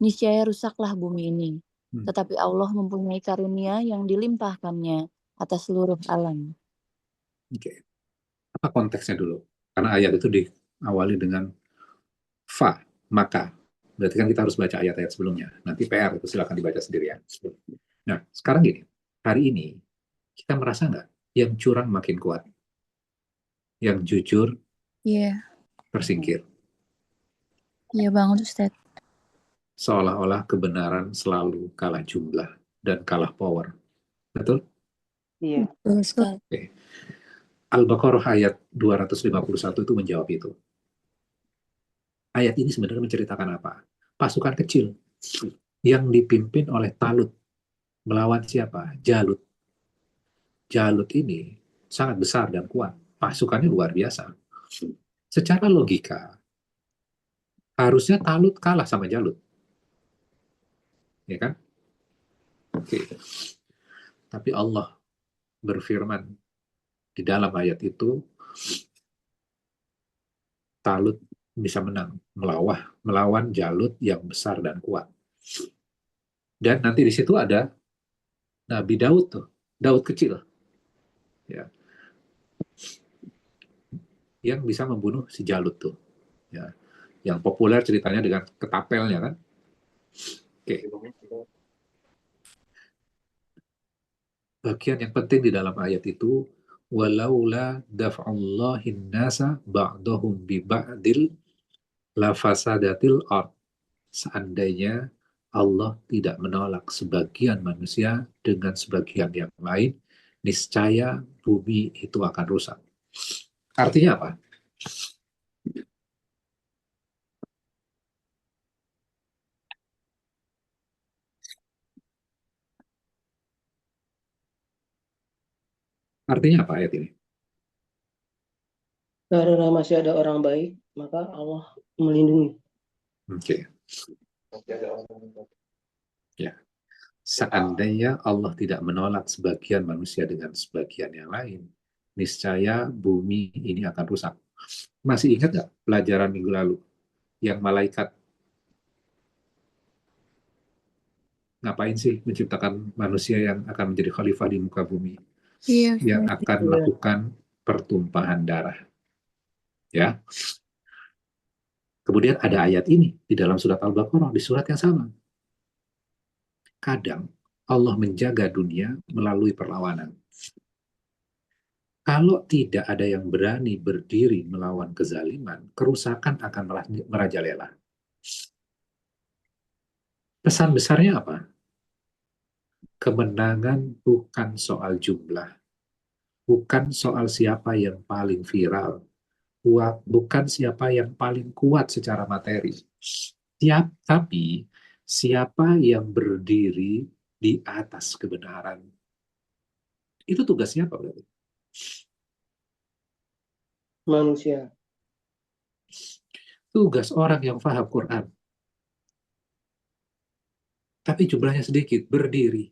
niscaya rusaklah bumi ini. Hmm. Tetapi Allah mempunyai karunia yang dilimpahkannya atas seluruh alam. Oke. Apa konteksnya dulu? Karena ayat itu diawali dengan fa, maka. Berarti kan kita harus baca ayat-ayat sebelumnya. Nanti PR itu silakan dibaca sendiri ya. Nah, sekarang gini, hari ini kita merasa nggak yang curang makin kuat, yang jujur Iya, tersingkir, iya banget Ustaz. seolah-olah kebenaran selalu kalah jumlah dan kalah power. Betul? Iya. Betul sekali. Oke. Al-Baqarah ayat 251 itu menjawab itu. Ayat ini sebenarnya menceritakan apa? Pasukan kecil yang dipimpin oleh Talut melawan siapa? Jalut. Jalut ini sangat besar dan kuat. Pasukannya luar biasa. Secara logika, harusnya Talut kalah sama Jalut. Ya kan? Oke. Tapi Allah berfirman di dalam ayat itu, Talut bisa menang melawan Jalut yang besar dan kuat. Dan nanti di situ ada Nabi Daud tuh, Daud kecil, ya, yang bisa membunuh si Jalut tuh, ya, yang populer ceritanya dengan ketapelnya kan. Oke. Bagian yang penting di dalam ayat itu, walaula daf'ullahin nasa ba'dahum bi ba'dil lafasadatil ard. Seandainya Allah tidak menolak sebagian manusia dengan sebagian yang lain, niscaya bumi itu akan rusak. Artinya apa? Artinya apa ayat ini? Karena masih ada orang baik, maka Allah melindungi. Oke. Ya. Seandainya Allah tidak menolak sebagian manusia dengan sebagian yang lain, niscaya bumi ini akan rusak. Masih ingat nggak pelajaran minggu lalu yang malaikat ngapain sih menciptakan manusia yang akan menjadi khalifah di muka bumi, Iya, yang Ustaz. akan melakukan pertumpahan darah, ya. Kemudian ada ayat ini di dalam surat Al-Baqarah, di surat yang sama. Kadang Allah menjaga dunia melalui perlawanan. Kalau tidak ada yang berani berdiri melawan kezaliman, kerusakan akan merajalela. Pesan besarnya apa? Kemenangan bukan soal jumlah, bukan soal siapa yang paling viral, bukan siapa yang paling kuat secara materi. Tapi siapa yang berdiri di atas kebenaran. Itu tugasnya apa berarti? Manusia. Tugas orang yang paham Quran. Tapi jumlahnya sedikit, berdiri.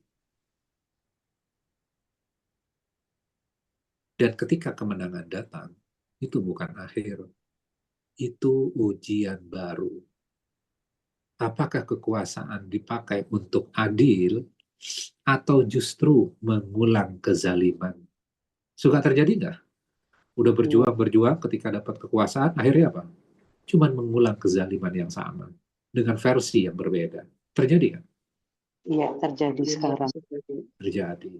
Dan ketika kemenangan datang, itu bukan akhir. Itu ujian baru. Apakah kekuasaan dipakai untuk adil atau justru mengulang kezaliman? Suka terjadi nggak? Udah berjuang ketika dapat kekuasaan, akhirnya apa? Cuman mengulang kezaliman yang sama dengan versi yang berbeda. Terjadi nggak? Iya, terjadi sekarang. Terjadi.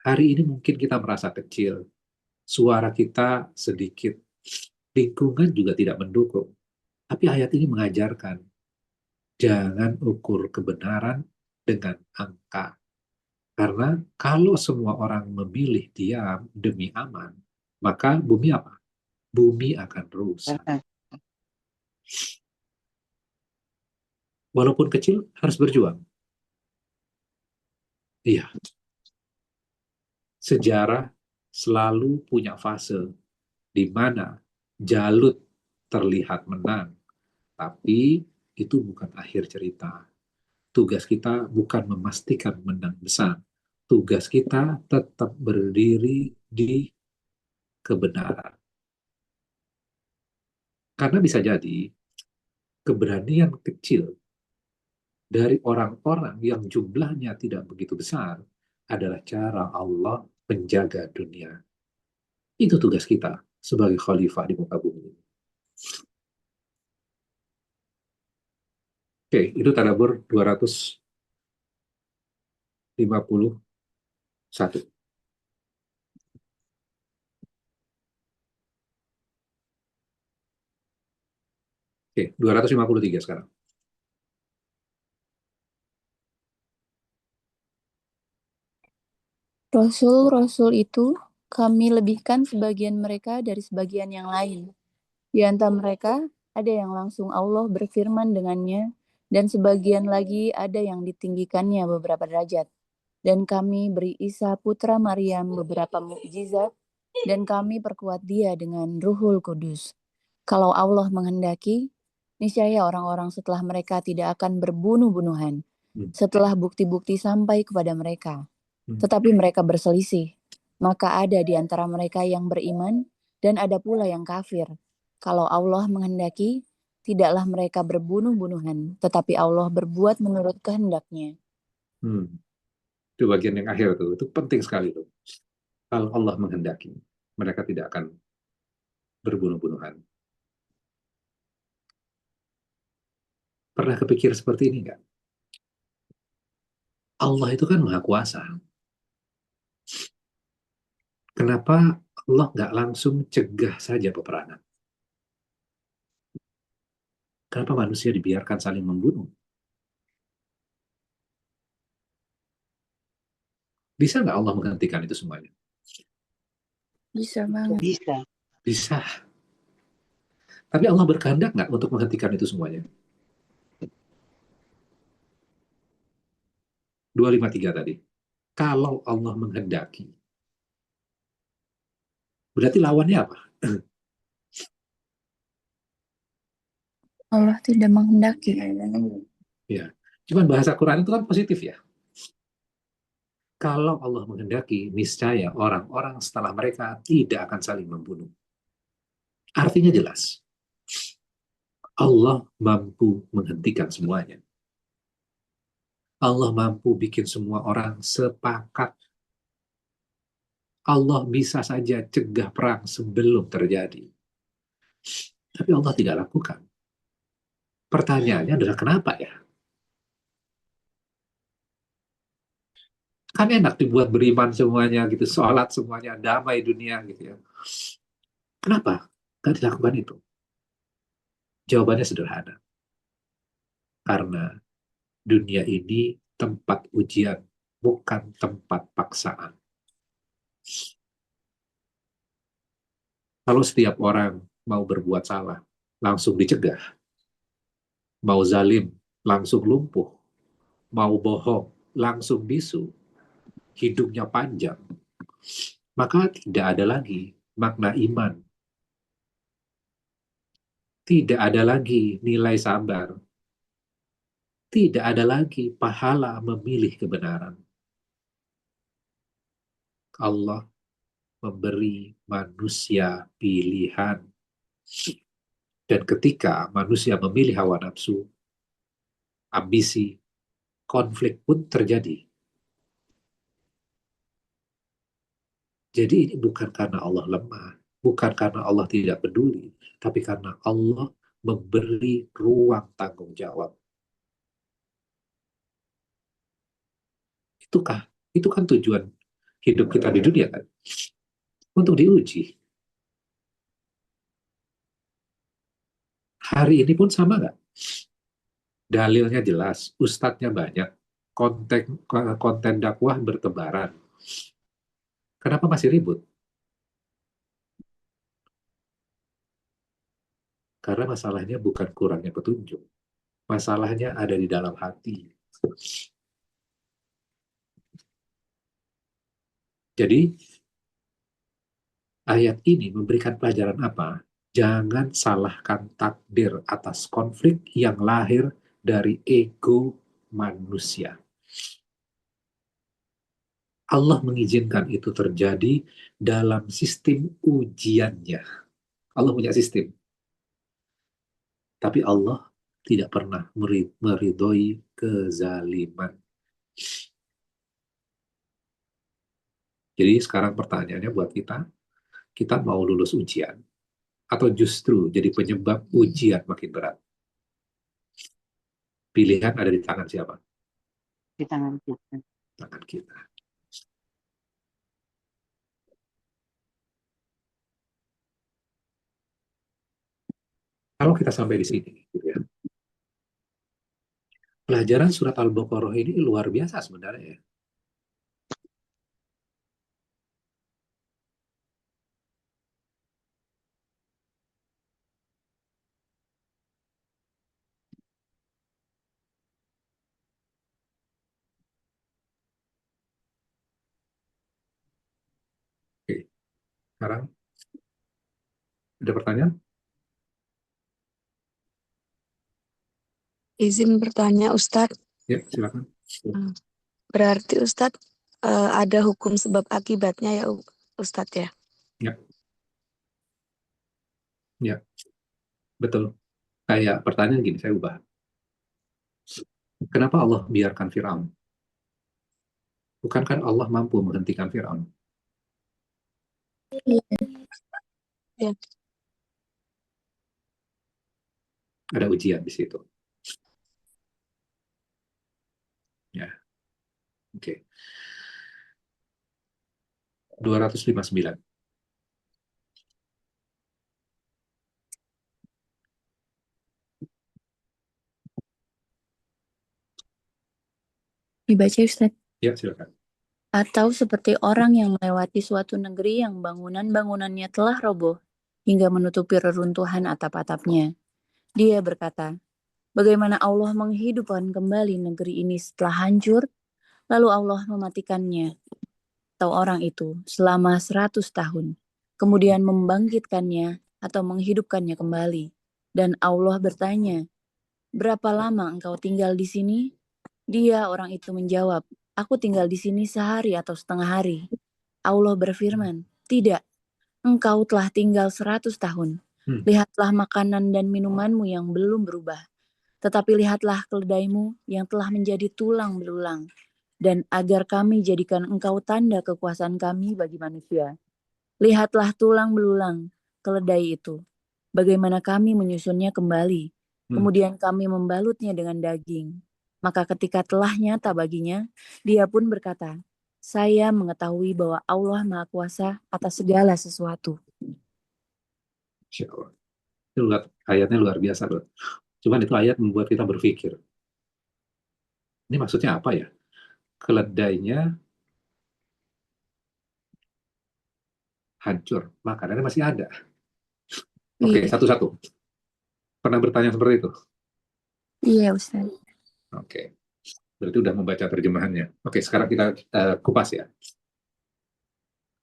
Hari ini mungkin kita merasa kecil, suara kita sedikit, lingkungan juga tidak mendukung. Tapi ayat ini mengajarkan, jangan ukur kebenaran dengan angka. Karena kalau semua orang memilih diam demi aman, maka bumi apa? Bumi akan rusak. Walaupun kecil, harus berjuang. Iya. Sejarah selalu punya fase di mana Jalut terlihat menang, tapi itu bukan akhir cerita. Tugas kita bukan memastikan menang besar. Tugas kita tetap berdiri di kebenaran. Karena bisa jadi keberanian kecil dari orang-orang yang jumlahnya tidak begitu besar adalah cara Allah menjaga dunia. Itu tugas kita sebagai khalifah di muka bumi. Oke, itu tadabbur 251. Oke, 253 sekarang. Rasul-rasul itu kami lebihkan sebagian mereka dari sebagian yang lain. Di antara mereka ada yang langsung Allah berfirman dengannya, dan sebagian lagi ada yang ditinggikannya beberapa derajat. Dan kami beri Isa putra Maryam beberapa mukjizat, dan kami perkuat dia dengan Ruhul Kudus. Kalau Allah menghendaki, niscaya orang-orang setelah mereka tidak akan berbunuh-bunuhan, setelah bukti-bukti sampai kepada mereka. Tetapi mereka berselisih. Maka ada di antara mereka yang beriman, dan ada pula yang kafir. Kalau Allah menghendaki, tidaklah mereka berbunuh-bunuhan, tetapi Allah berbuat menurut kehendaknya. Itu bagian yang akhir tuh, itu penting sekali tuh. Kalau Allah menghendaki, mereka tidak akan berbunuh-bunuhan. Pernah kepikir seperti ini nggak? Allah itu kan maha kuasa. Kenapa Allah nggak langsung cegah saja peperangan? Kenapa manusia dibiarkan saling membunuh? Bisa nggak Allah menghentikan itu semuanya? Bisa banget. Bisa. Bisa. Tapi Allah berkehendak nggak untuk menghentikan itu semuanya? 253 tadi. Kalau Allah menghendaki, berarti lawannya apa? Allah tidak menghendaki. Ya, cuman bahasa Quran itu kan positif ya. Kalau Allah menghendaki, niscaya orang-orang setelah mereka tidak akan saling membunuh. Artinya jelas. Allah mampu menghentikan semuanya. Allah mampu bikin semua orang sepakat. Allah bisa saja cegah perang sebelum terjadi. Tapi Allah tidak lakukan. Pertanyaannya adalah kenapa ya? Kan enak dibuat beriman semuanya gitu, sholat semuanya, damai dunia gitu ya. Kenapa nggak dilakukan itu? Jawabannya sederhana. Karena dunia ini tempat ujian, bukan tempat paksaan. Kalau setiap orang mau berbuat salah, langsung dicegah. Mau zalim, langsung lumpuh. Mau bohong, langsung bisu. Hidupnya panjang. Maka tidak ada lagi makna iman. Tidak ada lagi nilai sabar. Tidak ada lagi pahala memilih kebenaran. Allah memberi manusia pilihan. Dan ketika manusia memilih hawa nafsu, ambisi, konflik pun terjadi. Jadi ini bukan karena Allah lemah, bukan karena Allah tidak peduli, tapi karena Allah memberi ruang tanggung jawab. Itu kan tujuan hidup kita di dunia kan? Untuk diuji. Hari ini pun sama nggak? Dalilnya jelas, ustadznya banyak, konten dakwah bertebaran. Kenapa masih ribut? Karena masalahnya bukan kurangnya petunjuk. Masalahnya ada di dalam hati. Jadi, ayat ini memberikan pelajaran apa? Jangan salahkan takdir atas konflik yang lahir dari ego manusia. Allah mengizinkan itu terjadi dalam sistem ujiannya. Allah punya sistem. Tapi Allah tidak pernah meridhoi kezaliman. Jadi sekarang pertanyaannya buat kita mau lulus ujian atau justru jadi penyebab ujian makin berat? Pilihan ada di tangan siapa? Di tangan kita. Tangan kita. Kalau kita sampai di sini, gitu ya, pelajaran surat Al-Baqarah ini luar biasa sebenarnya ya. Oke, sekarang ada pertanyaan? Izin bertanya, Ustadz. Ya, silakan. Berarti Ustadz ada hukum sebab akibatnya ya Ustadz ya? Ya, ya, betul. Kayak pertanyaan gini, saya ubah. Kenapa Allah biarkan Firaun? Bukankah Allah mampu menghentikan Firaun? Ya. Ada ujian di situ. Ya, oke. 259. Dibaca Ustaz. Ya, silakan. Atau seperti orang yang melewati suatu negeri yang bangunan-bangunannya telah roboh hingga menutupi reruntuhan atap-atapnya. Dia berkata, bagaimana Allah menghidupkan kembali negeri ini setelah hancur, lalu Allah mematikannya, atau orang itu, selama 100 tahun, kemudian membangkitkannya atau menghidupkannya kembali. Dan Allah bertanya, berapa lama engkau tinggal di sini? Dia, orang itu menjawab, aku tinggal di sini sehari atau setengah hari. Allah berfirman, tidak, engkau telah tinggal 100 tahun. Lihatlah makanan dan minumanmu yang belum berubah. Tetapi lihatlah keledaimu yang telah menjadi tulang belulang. Dan agar kami jadikan engkau tanda kekuasaan kami bagi manusia. Lihatlah tulang belulang, keledai itu. Bagaimana kami menyusunnya kembali. Kemudian kami membalutnya dengan daging. Maka ketika telah nyata baginya, dia pun berkata, saya mengetahui bahwa Allah Maha Kuasa atas segala sesuatu. Insya Allah. Itu ayatnya luar biasa loh. Cuman itu ayat membuat kita berpikir. Ini maksudnya apa ya? Keledainya hancur, makanannya masih ada. Oke, satu-satu. Pernah bertanya seperti itu? Iya, Ustaz. Oke. Berarti udah membaca terjemahannya. Oke, sekarang kita kupas ya.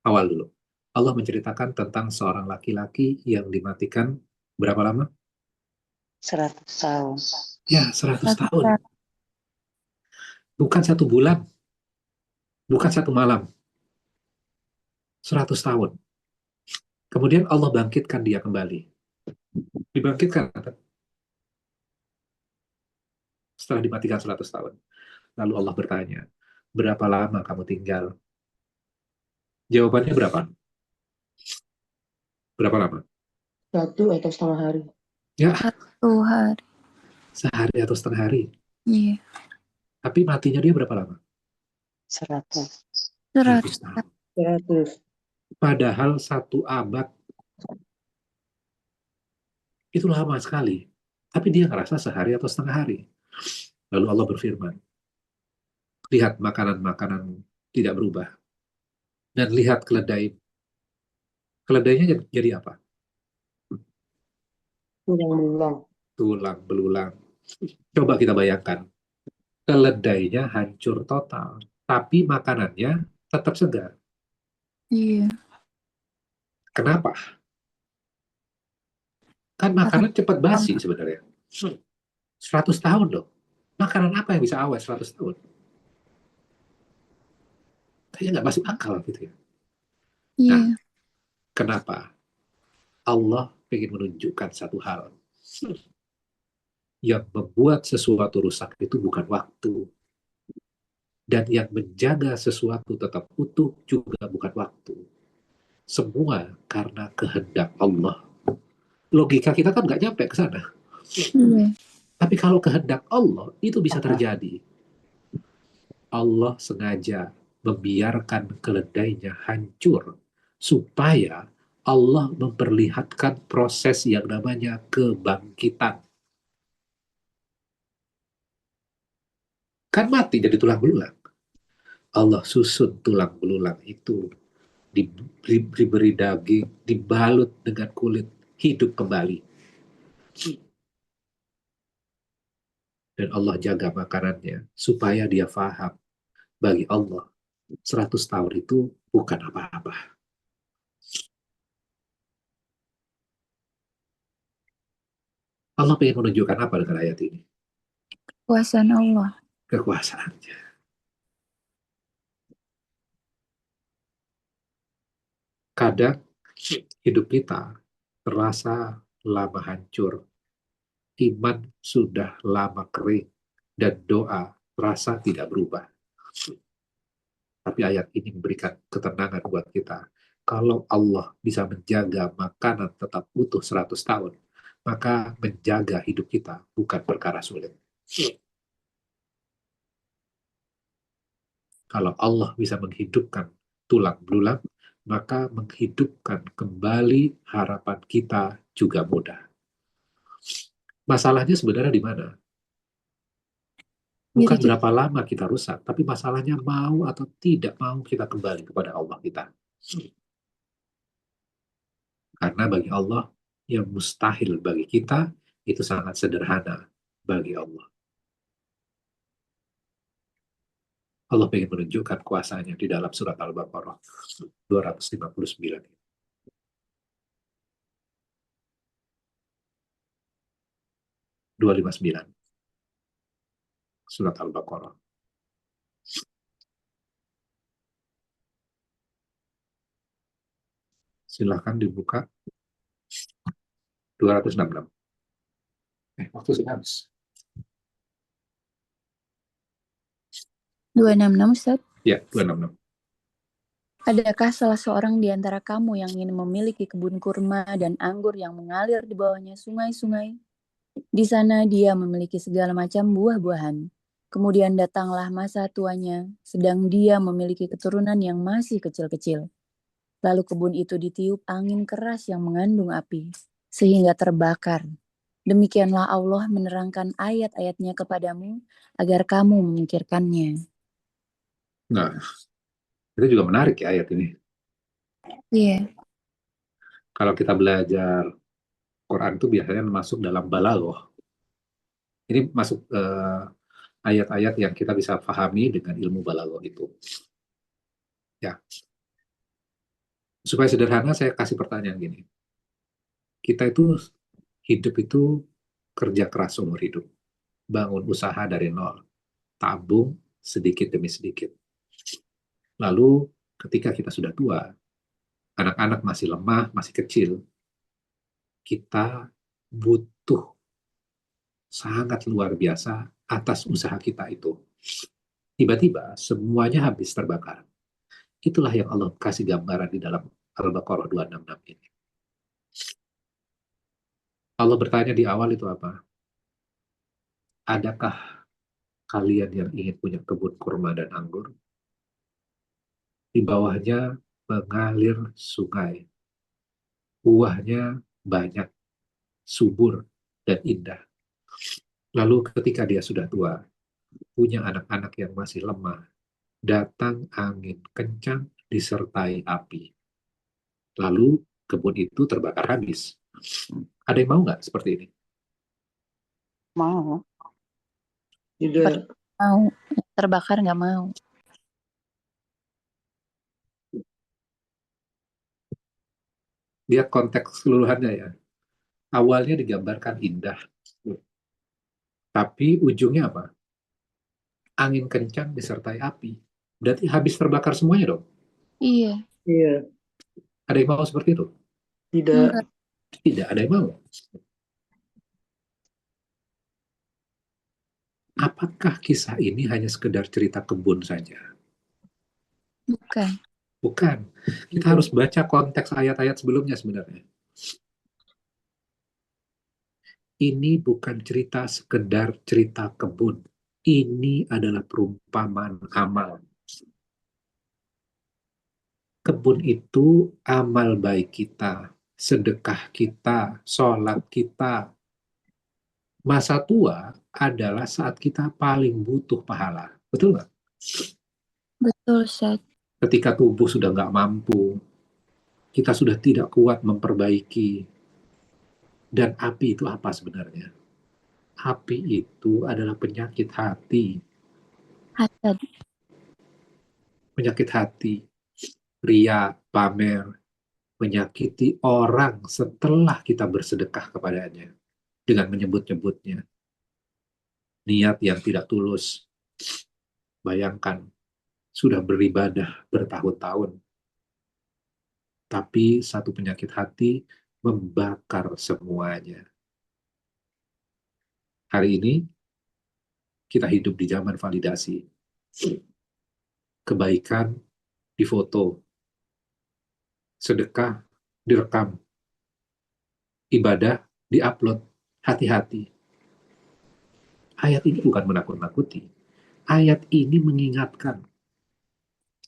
Awal dulu. Allah menceritakan tentang seorang laki-laki yang dimatikan berapa lama? 100 tahun. Ya, 100 tahun. Bukan 1 bulan. Bukan 1 malam. 100 tahun. Kemudian Allah bangkitkan dia kembali. Dibangkitkan. Setelah dimatikan 100 tahun. Lalu Allah bertanya, berapa lama kamu tinggal? Jawabannya berapa? Berapa lama? 1 atau setengah hari. Ya. 1 hari. Sehari atau setengah hari. Iya. Tapi matinya dia berapa lama? 100. 100 tahun. 100. Padahal 1 abad itu lama sekali. Tapi dia ngerasa sehari atau setengah hari. Lalu Allah berfirman, lihat makanan-makanan tidak berubah. Dan lihat keledai. Keledainya jadi apa? Tulang belulang. Tulang belulang. Coba kita bayangkan. Keledainya hancur total. Tapi makanannya tetap segar. Iya. Kenapa? Kan makanan cepat basi sebenarnya. 100 tahun loh. Makanan apa yang bisa awet 100 tahun? Kayaknya nggak masuk akal gitu ya. Iya. Nah, kenapa? Allah ingin menunjukkan satu hal. Yang membuat sesuatu rusak itu bukan waktu. Dan yang menjaga sesuatu tetap utuh juga bukan waktu. Semua karena kehendak Allah. Logika kita kan nggak nyampe ke sana. Iya. Tapi kalau kehendak Allah, itu bisa terjadi. Allah sengaja membiarkan keledainya hancur supaya Allah memperlihatkan proses yang namanya kebangkitan. Kan mati jadi tulang belulang. Allah susun tulang belulang itu, diberi daging, dibalut dengan kulit, hidup kembali. Dan Allah jaga makanannya supaya dia faham, bagi Allah 100 tahun itu bukan apa-apa. Allah ingin menunjukkan apa dengan ayat ini? Kekuasaan Allah. Kekuasaannya. Kadang hidup kita terasa lama hancur, iman sudah lama kering, dan doa terasa tidak berubah. Tapi ayat ini memberikan ketenangan buat kita. Kalau Allah bisa menjaga makanan tetap utuh 100 tahun, maka menjaga hidup kita bukan perkara sulit. Kalau Allah bisa menghidupkan tulang belulang, maka menghidupkan kembali harapan kita juga mudah. Masalahnya sebenarnya di mana? Bukan Diri kita. berapa lama kita rusak, tapi masalahnya mau atau tidak mau kita kembali kepada Allah kita. Karena bagi Allah, yang mustahil bagi kita, itu sangat sederhana bagi Allah. Allah ingin menunjukkan kuasanya di dalam surat Al-Baqarah 259. 259. Surat Al-Baqarah. Silahkan dibuka. 266. Waktu sudah habis. 266, Ustaz. Ya, 266. Adakah salah seorang di antara kamu yang ingin memiliki kebun kurma dan anggur yang mengalir di bawahnya sungai-sungai? Di sana dia memiliki segala macam buah-buahan. Kemudian datanglah masa tuanya, sedang dia memiliki keturunan yang masih kecil-kecil. Lalu kebun itu ditiup angin keras yang mengandung api, sehingga terbakar. Demikianlah Allah menerangkan ayat-ayatnya kepadamu, agar kamu memikirkannya. Nah, itu juga menarik ya ayat ini. Iya. Kalau kita belajar Quran itu biasanya masuk dalam balaghah. Ini masuk ayat-ayat yang kita bisa pahami dengan ilmu balaghah itu. Ya. Supaya sederhana, saya kasih pertanyaan gini. Kita itu hidup itu kerja keras seumur hidup. Bangun usaha dari nol. Tabung sedikit demi sedikit. Lalu ketika kita sudah tua, anak-anak masih lemah, masih kecil, kita butuh sangat luar biasa atas usaha kita itu. Tiba-tiba semuanya habis terbakar. Itulah yang Allah kasih gambaran di dalam Al-Baqarah 266 ini. Allah bertanya di awal itu apa? Adakah kalian yang ingin punya kebun kurma dan anggur? Di bawahnya mengalir sungai. Buahnya banyak, subur, dan indah. Lalu ketika dia sudah tua, punya anak-anak yang masih lemah, datang angin kencang disertai api. Lalu kebun itu terbakar habis. Ada yang mau nggak seperti ini? Mau. Tidak. Mau. Terbakar nggak mau. Lihat konteks keseluruhannya ya. Awalnya digambarkan indah. Tapi ujungnya apa? Angin kencang disertai api. Berarti habis terbakar semuanya dong? Iya. Iya. Ada yang mau seperti itu? Tidak. Enggak. Tidak ada yang mau. Apakah kisah ini hanya sekedar cerita kebun saja? Bukan. Bukan. Kita harus baca konteks ayat-ayat sebelumnya sebenarnya. Ini bukan cerita sekedar cerita kebun. Ini adalah perumpamaan amal. Kebun itu amal baik kita, sedekah kita, sholat kita. Masa tua adalah saat kita paling butuh pahala. Betul nggak? Betul, Ustaz. Ketika tubuh sudah nggak mampu, kita sudah tidak kuat memperbaiki. Dan api itu apa sebenarnya? Api itu adalah penyakit hati. Hasad. Penyakit hati, ria, pamer, menyakiti orang setelah kita bersedekah kepadanya dengan menyebut-nyebutnya. Niat yang tidak tulus. Bayangkan, sudah beribadah bertahun-tahun, tapi satu penyakit hati membakar semuanya. Hari ini, kita hidup di zaman validasi. Kebaikan difoto, sedekah direkam, ibadah diupload. Hati-hati. Ayat ini bukan menakut-nakuti. Ayat ini mengingatkan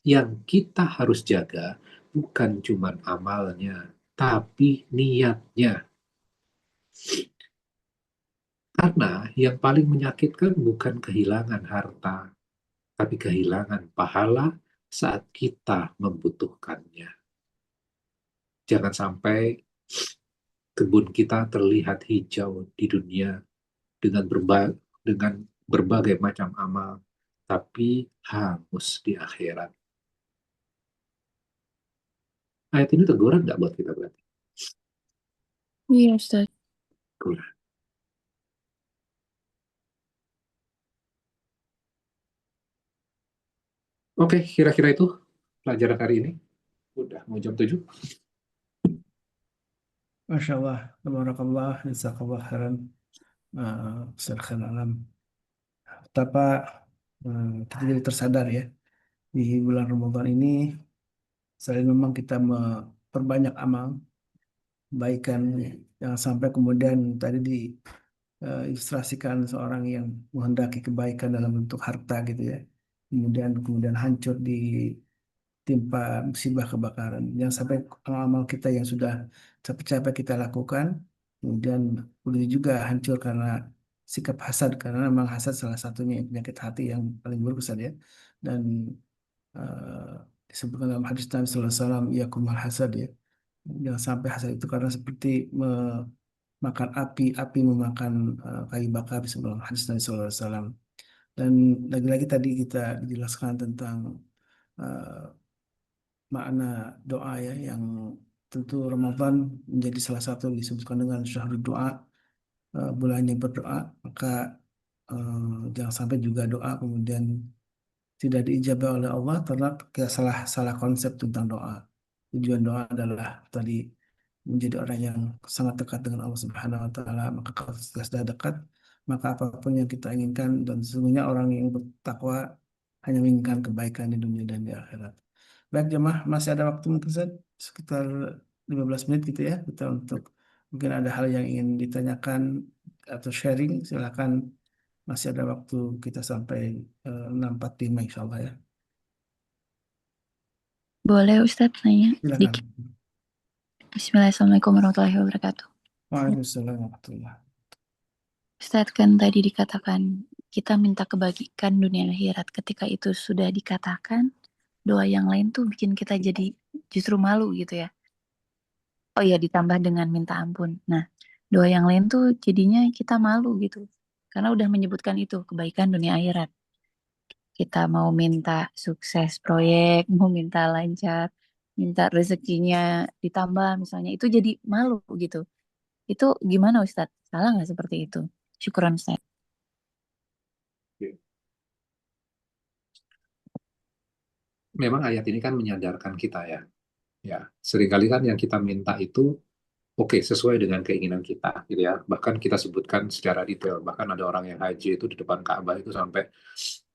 yang kita harus jaga bukan cuma amalnya, tapi niatnya. Karena yang paling menyakitkan bukan kehilangan harta, tapi kehilangan pahala saat kita membutuhkannya. Jangan sampai kebun kita terlihat hijau di dunia dengan berbagai macam amal, tapi hangus di akhirat. Ayat ini teguran nggak buat kita berarti? Iya, Ustaz. Teguran. Oke, kira-kira itu pelajaran hari ini. Udah mau jam 7. Masya Allah, tabarakallah, jazakallah khairan, Ustaz Khair Alam. Betapa kita jadi tersadar ya di bulan Ramadan ini, selain memang kita memperbanyak amal baikan, jangan sampai kemudian tadi diilustrasikan seorang yang menghendaki kebaikan dalam bentuk harta gitu ya, kemudian hancur ditimpa musibah kebakaran. Jangan sampai amal-amal kita yang sudah capek-capek kita lakukan, kemudian boleh juga hancur karena sikap hasad, karena memang hasad salah satunya penyakit hati yang paling buruk Ustaz ya. Dan eh, disebutkan dalam hadis Nabi Sallallahu Alaihi Wasallam, iyakumul hasad ya. Jangan sampai hasad itu karena seperti memakan api, api memakan kayu bakar sebelum hadis Nabi Sallallahu Alaihi Wasallam. Dan lagi-lagi tadi kita dijelaskan tentang eh, makna doa ya, yang tentu Ramadan menjadi salah satu disebutkan dengan syahrul doa, bulannya berdoa, maka jangan sampai juga doa kemudian tidak diijabah oleh Allah karena kita salah salah konsep tentang doa. Tujuan doa adalah tadi menjadi orang yang sangat dekat dengan Allah Subhanahu wa taala. Maka kalau kita sudah dekat, maka apapun yang kita inginkan, dan sesungguhnya orang yang bertakwa hanya menginginkan kebaikan di dunia dan di akhirat. Baik jemaah, masih ada waktu mungkin Ustaz, sekitar 15 menit gitu ya, kita untuk mungkin ada hal yang ingin ditanyakan atau sharing, silakan, masih ada waktu kita sampai 6.45 insya Allah ya. Boleh, Ustaz, nanya Silakan. dikit. Bismillah, Assalamualaikum warahmatullahi wabarakatuh. Waalaikumsalam warahmatullahi. Ustaz, kan tadi dikatakan kita minta kebaikan dunia akhirat. Ketika itu sudah dikatakan, doa yang lain tuh bikin kita jadi justru malu gitu ya. Oh ya, ditambah dengan minta ampun. Nah, doa yang lain tuh jadinya kita malu gitu. Karena udah menyebutkan itu, kebaikan dunia akhirat. Kita mau minta sukses proyek, mau minta lancar, minta rezekinya ditambah misalnya, itu jadi malu gitu. Itu gimana Ustadz? Salah nggak seperti itu? Syukuran Ustadz. Memang ayat ini kan menyadarkan kita ya. Ya, seringkali kan yang kita minta itu oke, sesuai dengan keinginan kita, gitu ya. Bahkan kita sebutkan secara detail. Bahkan ada orang yang haji itu di depan Ka'bah itu sampai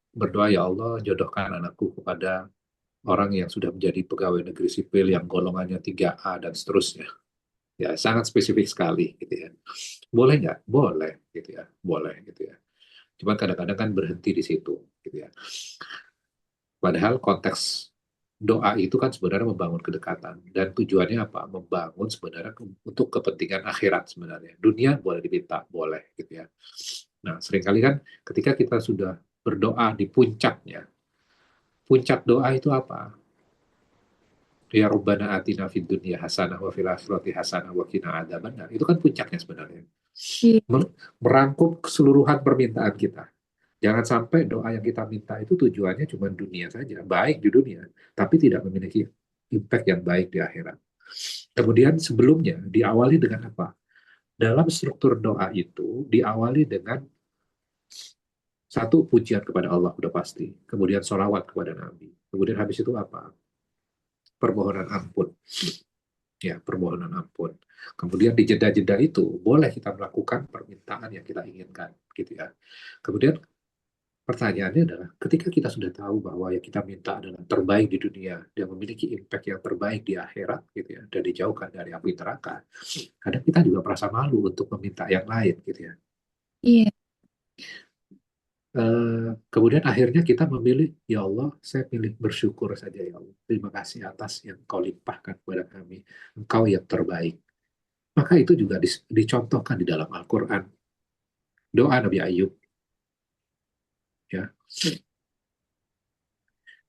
berdoa, ya Allah, jodohkan anakku kepada orang yang sudah menjadi pegawai negeri sipil yang golongannya 3A dan seterusnya. Ya, sangat spesifik sekali, gitu ya. Boleh nggak? Boleh, gitu ya. Boleh, gitu ya. Cuma kadang-kadang kan berhenti di situ, gitu ya. Padahal konteks doa itu kan sebenarnya membangun kedekatan. Dan tujuannya apa? Membangun sebenarnya untuk kepentingan akhirat sebenarnya. Dunia boleh diminta, boleh gitu ya. Nah, seringkali kan ketika kita sudah berdoa di puncaknya, puncak doa itu apa? Ya Rabbana atina fid dunya hasanah wa fil akhirati hasanah wa qina adzabannar. Itu kan puncaknya sebenarnya. Iya. Merangkum keseluruhan permintaan kita. Jangan sampai doa yang kita minta itu tujuannya cuma dunia saja, baik di dunia, tapi tidak memiliki impact yang baik di akhirat. Kemudian sebelumnya diawali dengan apa? Dalam struktur doa itu diawali dengan satu, pujian kepada Allah udah pasti, kemudian sholawat kepada Nabi, kemudian habis itu apa? Permohonan ampun, ya permohonan ampun. Kemudian di jeda-jeda itu boleh kita melakukan permintaan yang kita inginkan, gitu ya. Kemudian pertanyaannya adalah, ketika kita sudah tahu bahwa yang kita minta adalah terbaik di dunia, dan memiliki impact yang terbaik di akhirat, gitu ya, dan dijauhkan dari api neraka, kadang kita juga merasa malu untuk meminta yang lain, gitu ya. Iya. Kemudian akhirnya kita memilih, ya Allah, saya pilih bersyukur saja ya Allah. Terima kasih atas yang Kau limpahkan kepada kami. Engkau yang terbaik. Maka itu juga dicontohkan di dalam Al-Quran. Doa Nabi Ayub. Ya.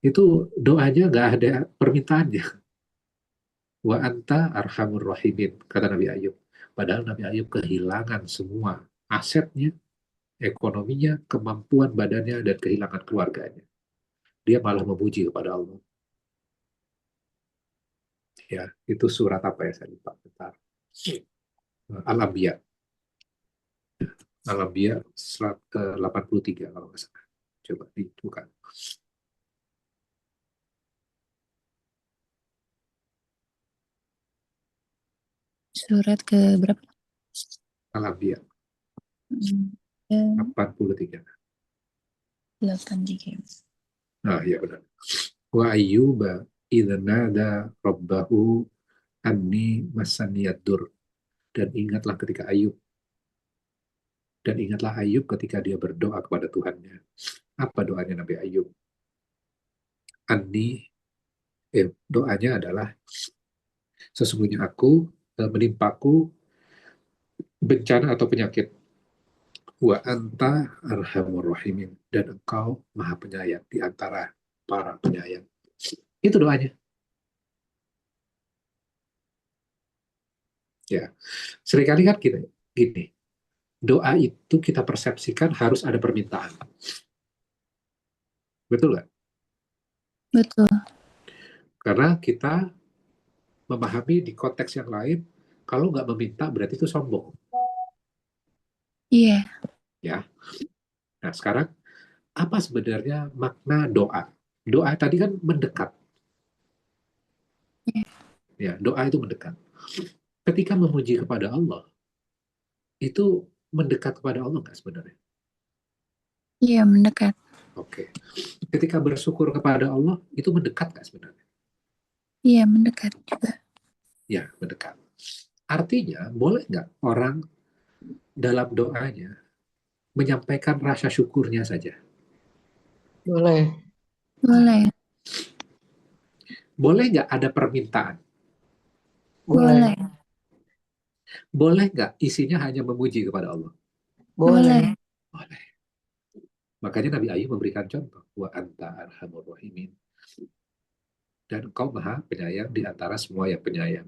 Itu doanya nggak ada permintaannya. Wa anta arhamur rahimin, kata Nabi Ayub. Padahal Nabi Ayub kehilangan semua asetnya, ekonominya, kemampuan badannya, dan kehilangan keluarganya. Dia malah memuji kepada Allah. Ya, itu surat apa ya, saya lupa. Bentar. Al-Anbiya. Al-Anbiya 83 kalau nggak salah. Coba dibuka. Surat ke berapa? Al-Anbiya Hmm, 83. 83. Nah, ya benar. Wa ayyuba idza nada rabbahu anni masaniyad-dur. Dan ingatlah ketika Ayub berdoa kepada Tuhannya. Apa doanya Nabi Ayub? Doanya adalah, sesungguhnya aku menimpaku bencana atau penyakit. Wa anta arhamur rahimin, dan engkau maha penyayang di antara para penyayang. Itu doanya. Ya, seringkali kan gini, doa itu kita persepsikan harus ada permintaan. Betul nggak? Betul. Karena kita memahami di konteks yang lain, kalau nggak meminta berarti itu sombong. Iya. Ya. Nah, sekarang apa sebenarnya makna doa? Doa tadi kan mendekat. Iya. Ya, doa itu mendekat. Ketika memuji kepada Allah, itu mendekat kepada Allah nggak sebenarnya? Iya, mendekat. Oke. Ketika bersyukur kepada Allah, itu mendekat nggak sebenarnya? Iya, mendekat juga. Ya, mendekat. Artinya, boleh nggak orang dalam doanya menyampaikan rasa syukurnya saja? Boleh. Boleh. Boleh nggak ada permintaan? Boleh. Boleh nggak isinya hanya memuji kepada Allah? Boleh. Boleh. Makanya Nabi Ayub memberikan contoh. Wa anta arhamur rahimin. Dan engkau maha penyayang di antara semua yang penyayang.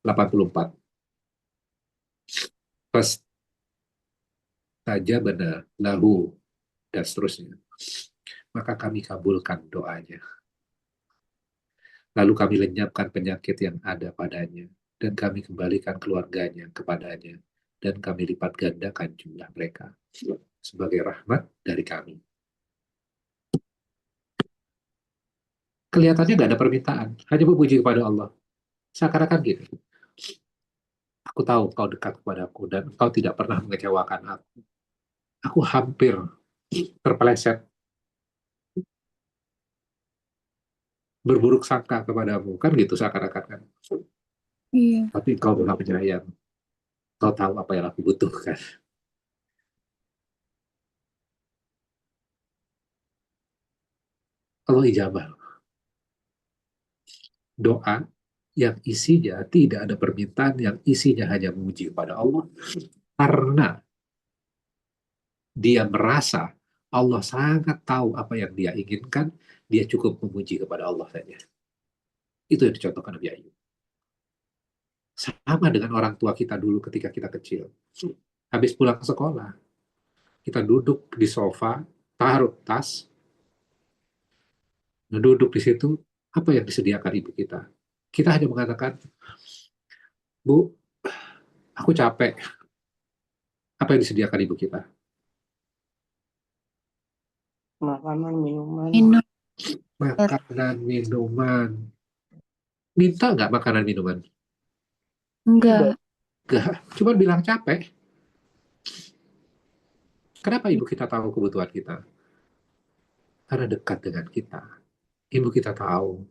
84. Pas saja benar, lahu, dan seterusnya. Maka kami kabulkan doanya. Lalu kami lenyapkan penyakit yang ada padanya, dan kami kembalikan keluarganya kepadanya, dan kami lipat gandakan jumlah mereka sebagai rahmat dari kami. Kelihatannya nggak ada permintaan, hanya memuji kepada Allah. Seakan-akan gitu. Aku tahu kau dekat kepadaku dan kau tidak pernah mengecewakan aku. Aku hampir terpeleset berburuk sangka kepadamu. Kan gitu seakan-akan kan. Iya. Tapi kau maha penyayang. Kau tahu apa yang aku butuhkan. Allah ijabah. Doa yang isinya tidak ada permintaan, yang isinya hanya memuji kepada Allah. Karena dia merasa Allah sangat tahu apa yang dia inginkan, dia cukup memuji kepada Allah saja. Itu yang dicontohkan Nabi Ayub. Sama dengan orang tua kita dulu ketika kita kecil. Habis pulang sekolah, kita duduk di sofa, taruh tas, duduk di situ, apa yang disediakan ibu kita? Kita hanya mengatakan, Bu, aku capek. Apa yang disediakan ibu kita? Makanan, minuman. Minum. Makanan, minuman. Minta nggak makanan, minuman? Enggak. Nggak, cuma bilang capek. Kenapa ibu kita tahu kebutuhan kita? Karena dekat dengan kita. Ibu kita tahu.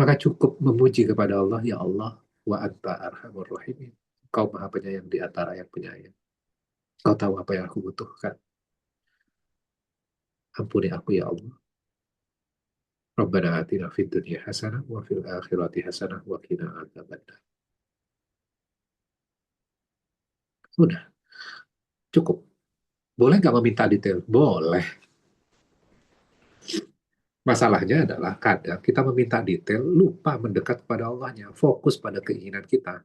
Maka cukup memuji kepada Allah, ya Allah, wa anta arhamur rahimin. Kau maha penyayang di antara yang penyayang. Kau tahu apa yang aku butuhkan. Ampuni aku ya Allah. Rabbana atina fid dunya hasanah wa fil akhirati hasanah wa qina adzabannar. Udah, cukup. Boleh nggak meminta detail? Boleh. Masalahnya adalah kadang kita meminta detail, lupa mendekat pada Allahnya, fokus pada keinginan kita.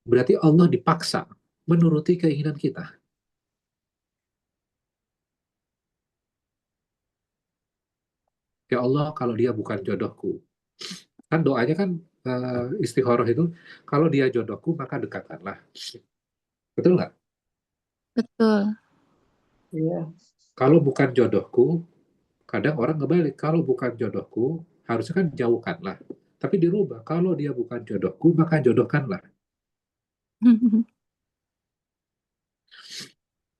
Berarti Allah dipaksa menuruti keinginan kita. Ya Allah, kalau dia bukan jodohku. Kan doanya kan istikharah itu, kalau dia jodohku maka dekatkanlah. Betul nggak? Betul. Iya. Kalau bukan jodohku, kadang orang ngebalik. Kalau bukan jodohku, harusnya kan jauhkanlah. Tapi dirubah. Kalau dia bukan jodohku, maka jodohkanlah.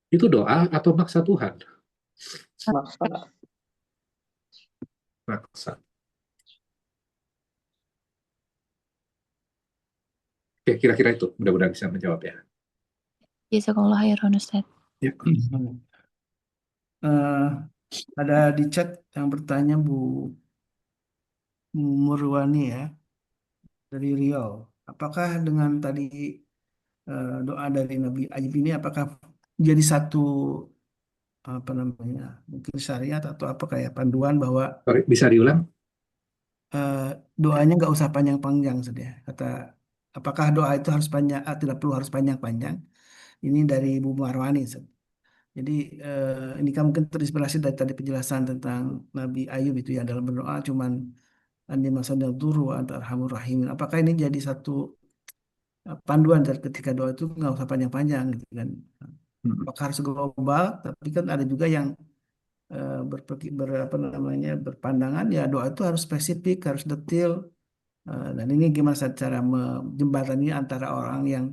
Itu doa atau maksa Tuhan? Maksa. Maksa. Oke, kira-kira itu. Mudah-mudahan bisa menjawab ya. Jazakallah khairan Ustaz. Ya. Ada di chat yang bertanya Bu Murwani ya dari Riau. Apakah dengan tadi doa dari Nabi Ayub ini apakah jadi satu apa namanya mungkin syariat atau apa kayak panduan bahwa Sorry, bisa diulang? eh, doanya nggak usah panjang-panjang saja. Kata apakah doa itu harus panjang, tidak perlu harus panjang-panjang. Ini dari Bu Marwani. Ustaz. Jadi ini kan mungkin terinspirasi dari tadi penjelasan tentang Nabi Ayub itu ya dalam berdoa cuman andi masadal duru wa anta arhamur rahimin. Apakah ini jadi satu panduan dari ketika doa itu nggak usah panjang-panjang gitu kan? Apakah harus global? Tapi kan ada juga yang apa namanya berpandangan ya doa itu harus spesifik, harus detail. Dan ini gimana cara menjembatani antara orang yang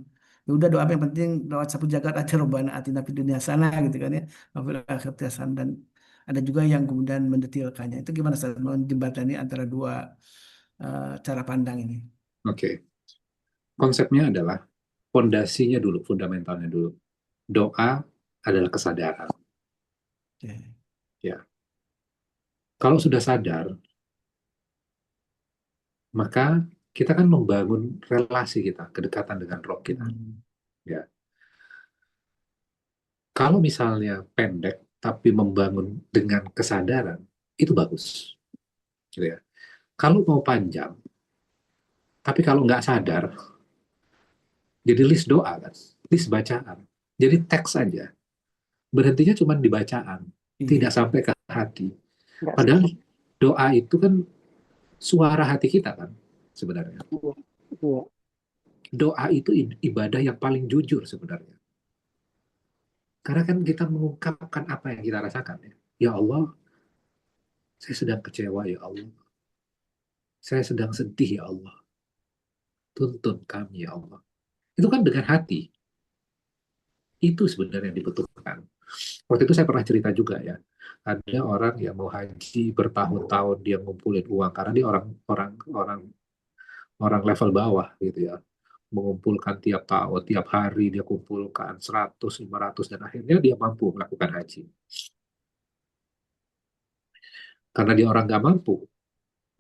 ya udah doa yang penting doa sapu jagat aja robbana atina fid dunya sana gitu kan ya wa fil akhirati hasanah dan ada juga yang kemudian mendetilkannya itu gimana Ustaz menjembatani antara dua cara pandang ini. Oke. Konsepnya adalah fondasinya dulu, fundamentalnya dulu. Doa adalah kesadaran. Oke. Ya. Kalau sudah sadar, maka kita kan membangun relasi kita, kedekatan dengan roh kita. Ya. Kalau misalnya pendek tapi membangun dengan kesadaran, itu bagus. Gitu ya. Kalau mau panjang, tapi kalau nggak sadar, jadi list doa kan, list bacaan. Jadi teks saja. Berhentinya cuma di bacaan, tidak sampai ke hati. Nggak Padahal sih. doa itu kan suara hati kita kan sebenarnya. Iya. Doa itu ibadah yang paling jujur sebenarnya. Karena kan kita mengungkapkan apa yang kita rasakan ya. Ya Allah, saya sedang kecewa ya Allah. Saya sedang sedih ya Allah. Tuntun kami ya Allah. Itu kan dengan hati. Itu sebenarnya yang dibutuhkan. Waktu itu saya pernah cerita juga ya, ada orang yang mau haji bertahun-tahun dia ngumpulin uang karena dia orang orang level bawah gitu ya, mengumpulkan tiap tahun, tiap hari dia kumpulkan 100, 500 dan akhirnya dia mampu melakukan haji. Karena dia orang nggak mampu,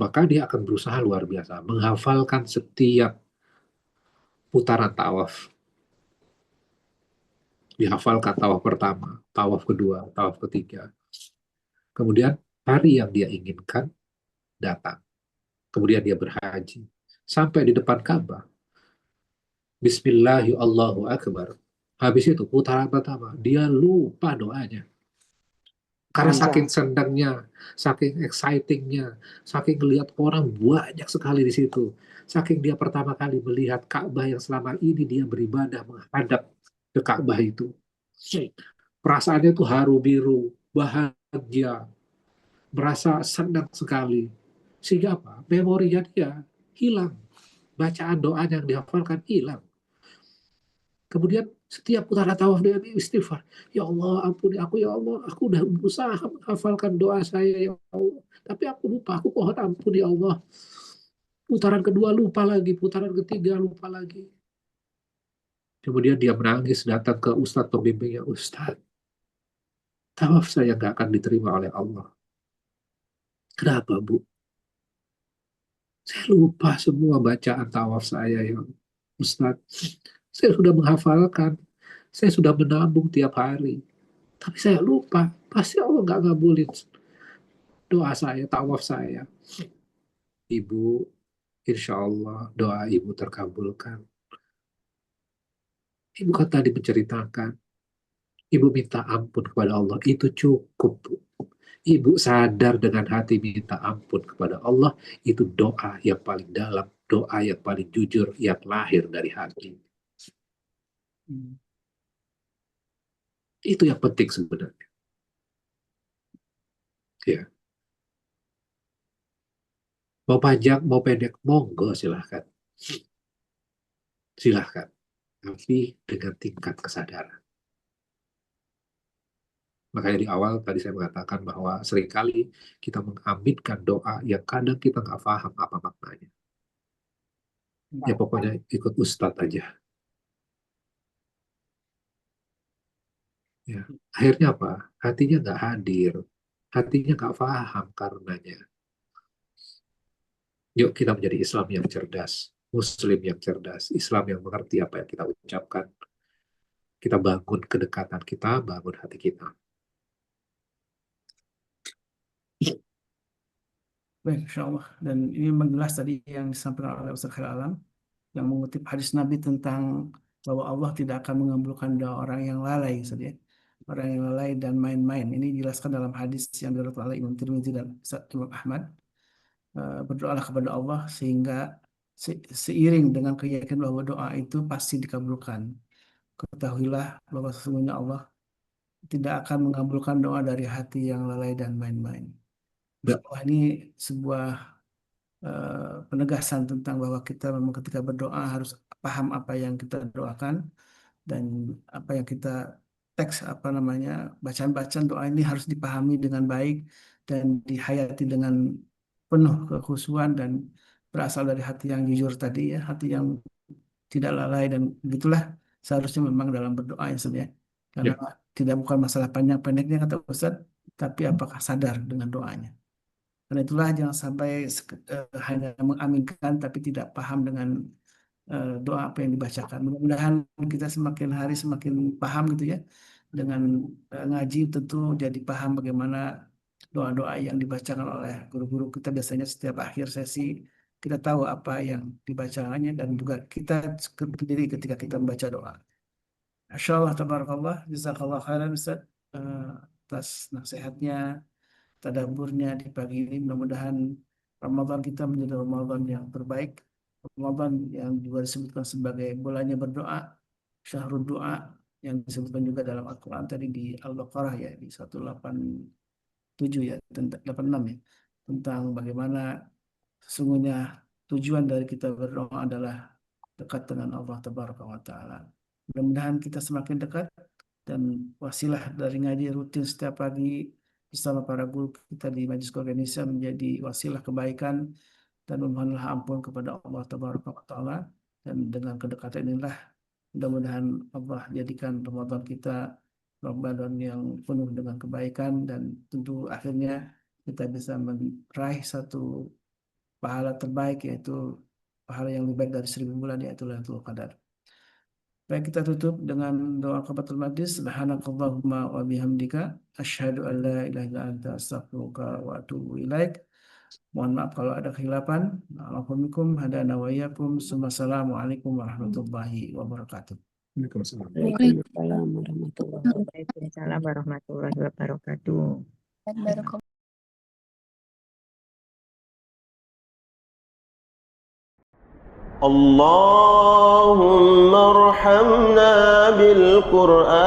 maka dia akan berusaha luar biasa, menghafalkan setiap putaran tawaf. Dihafalkan tawaf pertama, tawaf kedua, tawaf ketiga. Kemudian hari yang dia inginkan datang. Kemudian dia berhaji. Sampai di depan Ka'bah. Bismillahi Allahu Akbar. Habis itu putaran pertama, dia lupa doanya. Karena saking senangnya, saking excitingnya, saking lihat orang banyak sekali di situ. Saking dia pertama kali melihat Ka'bah yang selama ini dia beribadah menghadap ke Ka'bah itu. Perasaannya tuh haru biru, bahagia, merasa senang sekali. Sehingga apa? Memorinya dia hilang. Bacaan doanya yang dihafalkan hilang. Kemudian setiap putaran tawaf dia istighfar. Ya Allah, ampuni aku ya Allah. Aku udah berusaha menghafalkan doa saya ya Allah. Tapi aku lupa, aku mohon ampun ya Allah. Putaran kedua lupa lagi, putaran ketiga lupa lagi. Kemudian dia menangis datang ke Ustadz pembimbingnya. Ustadz, tawaf saya nggak akan diterima oleh Allah. Kenapa Bu? Saya lupa semua bacaan tawaf saya ya Ustadz. Saya sudah menghafalkan. Saya sudah menabung tiap hari. Tapi saya lupa. Pasti Allah nggak ngabulin doa saya, tawaf saya. Ibu, insya Allah doa ibu terkabulkan. Ibu kan tadi menceritakan. Ibu minta ampun kepada Allah. Itu cukup. Ibu sadar dengan hati minta ampun kepada Allah. Itu doa yang paling dalam. Doa yang paling jujur. Yang lahir dari hati. Itu yang penting sebenarnya. Ya. Mau panjang, mau pendek, monggo silahkan. Silahkan. Tapi dengan tingkat kesadaran. Makanya di awal tadi saya mengatakan bahwa seringkali kita mengaminkan doa yang kadang kita nggak paham apa maknanya. Ya pokoknya ikut Ustadz aja. Ya. Akhirnya apa? Hatinya nggak hadir. Hatinya nggak paham karenanya. Yuk kita menjadi Islam yang cerdas. Muslim yang cerdas. Islam yang mengerti apa yang kita ucapkan. Kita bangun kedekatan kita, bangun hati kita. Baik, insya Allah. Dan ini menjelas tadi yang disampaikan oleh Ustaz Khairul Alam, yang mengutip hadis Nabi tentang bahwa Allah tidak akan mengabulkan doa orang yang lalai, Ustaz ya. Orang yang lalai dan main-main. Ini dijelaskan dalam hadis yang diriwayatkan oleh Imam Tirmidzi dan Ustaz Imam Ahmad. Berdoalah kepada Allah sehingga seiring dengan keyakinan bahwa doa itu pasti dikabulkan. Ketahuilah bahwa sesungguhnya Allah tidak akan mengabulkan doa dari hati yang lalai dan main-main. Wah, ini sebuah penegasan tentang bahwa kita memang ketika berdoa harus paham apa yang kita doakan dan apa yang kita teks apa namanya bacaan-bacaan doa ini harus dipahami dengan baik dan dihayati dengan penuh kekhusyuan dan berasal dari hati yang jujur tadi ya, hati yang tidak lalai dan begitulah seharusnya memang dalam berdoa ya sebenarnya. Karena tidak bukan masalah panjang pendeknya kata Ustaz, tapi apakah sadar dengan doanya. Karena itulah jangan sampai hanya mengaminkan tapi tidak paham dengan doa apa yang dibacakan. Mudah-mudahan kita semakin hari semakin paham gitu ya. Dengan ngaji tentu jadi paham bagaimana doa-doa yang dibacakan oleh guru-guru kita biasanya setiap akhir sesi kita tahu apa yang dibacakannya dan juga kita sendiri ketika kita membaca doa. Masya Allah, tabarakallah, jazakallah khairan Ustaz atas nasihatnya, tadaburnya di pagi ini. Mudah-mudahan Ramadan kita menjadi Ramadan yang terbaik, Ramadan yang juga disebutkan sebagai bulannya berdoa, syahrul doa yang disebutkan juga dalam Al-Quran tadi di Al-Baqarah ya di 187 ya, 86 ya, tentang bagaimana sesungguhnya tujuan dari kita berdoa adalah dekat dengan Allah Tabaraka wa Ta'ala. Mudah-mudahan kita semakin dekat dan wasilah dari ngaji rutin setiap pagi bersama para guru kita di Majelis Keluarga Indonesia menjadi wasilah kebaikan dan memohonlah ampun kepada Allah Tabaraka wa Ta'ala. Dan dengan kedekatan inilah mudah-mudahan Allah jadikan Ramadan kita Ramadan yang penuh dengan kebaikan, dan tentu akhirnya kita bisa meraih satu pahala terbaik, yaitu pahala yang lebih baik dari 1000 bulan, yaitu Lailatul Qadar. Baik, kita tutup dengan doa kafaratul majlis. Subhanakallahumma wa bihamdika asyhadu an la ilaha illa anta astaghfiruka wa atubu ilaik. Mohon maaf kalau ada khilafan. Alhamdulillah hadana wa iyyakum. Assalamualaikum warahmatullahi wabarakatuh. Waalaikumsalam. Waalaikumsalam warahmatullahi wabarakatuh. Waalaikumsalam warahmatullahi wabarakatuh. Barakallahu. اللهم ارحمنا بالقرآن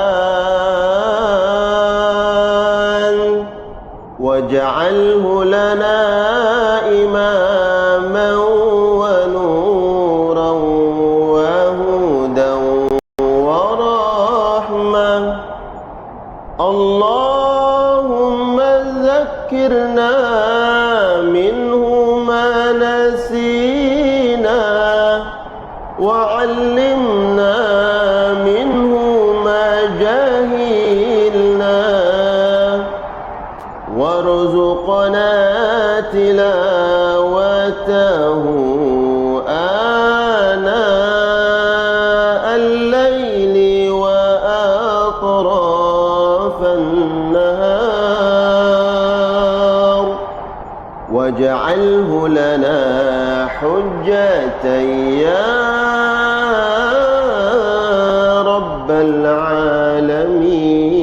واجعله لنا إماما ونورا وهدى ورحمة. اللهم ذكرنا منه ما نسينا وعلمنا منه ما جهلنا وارزقنا تلاوته آناء الليل وأطراف النهار واجعله لنا حجة يا رب العالمين.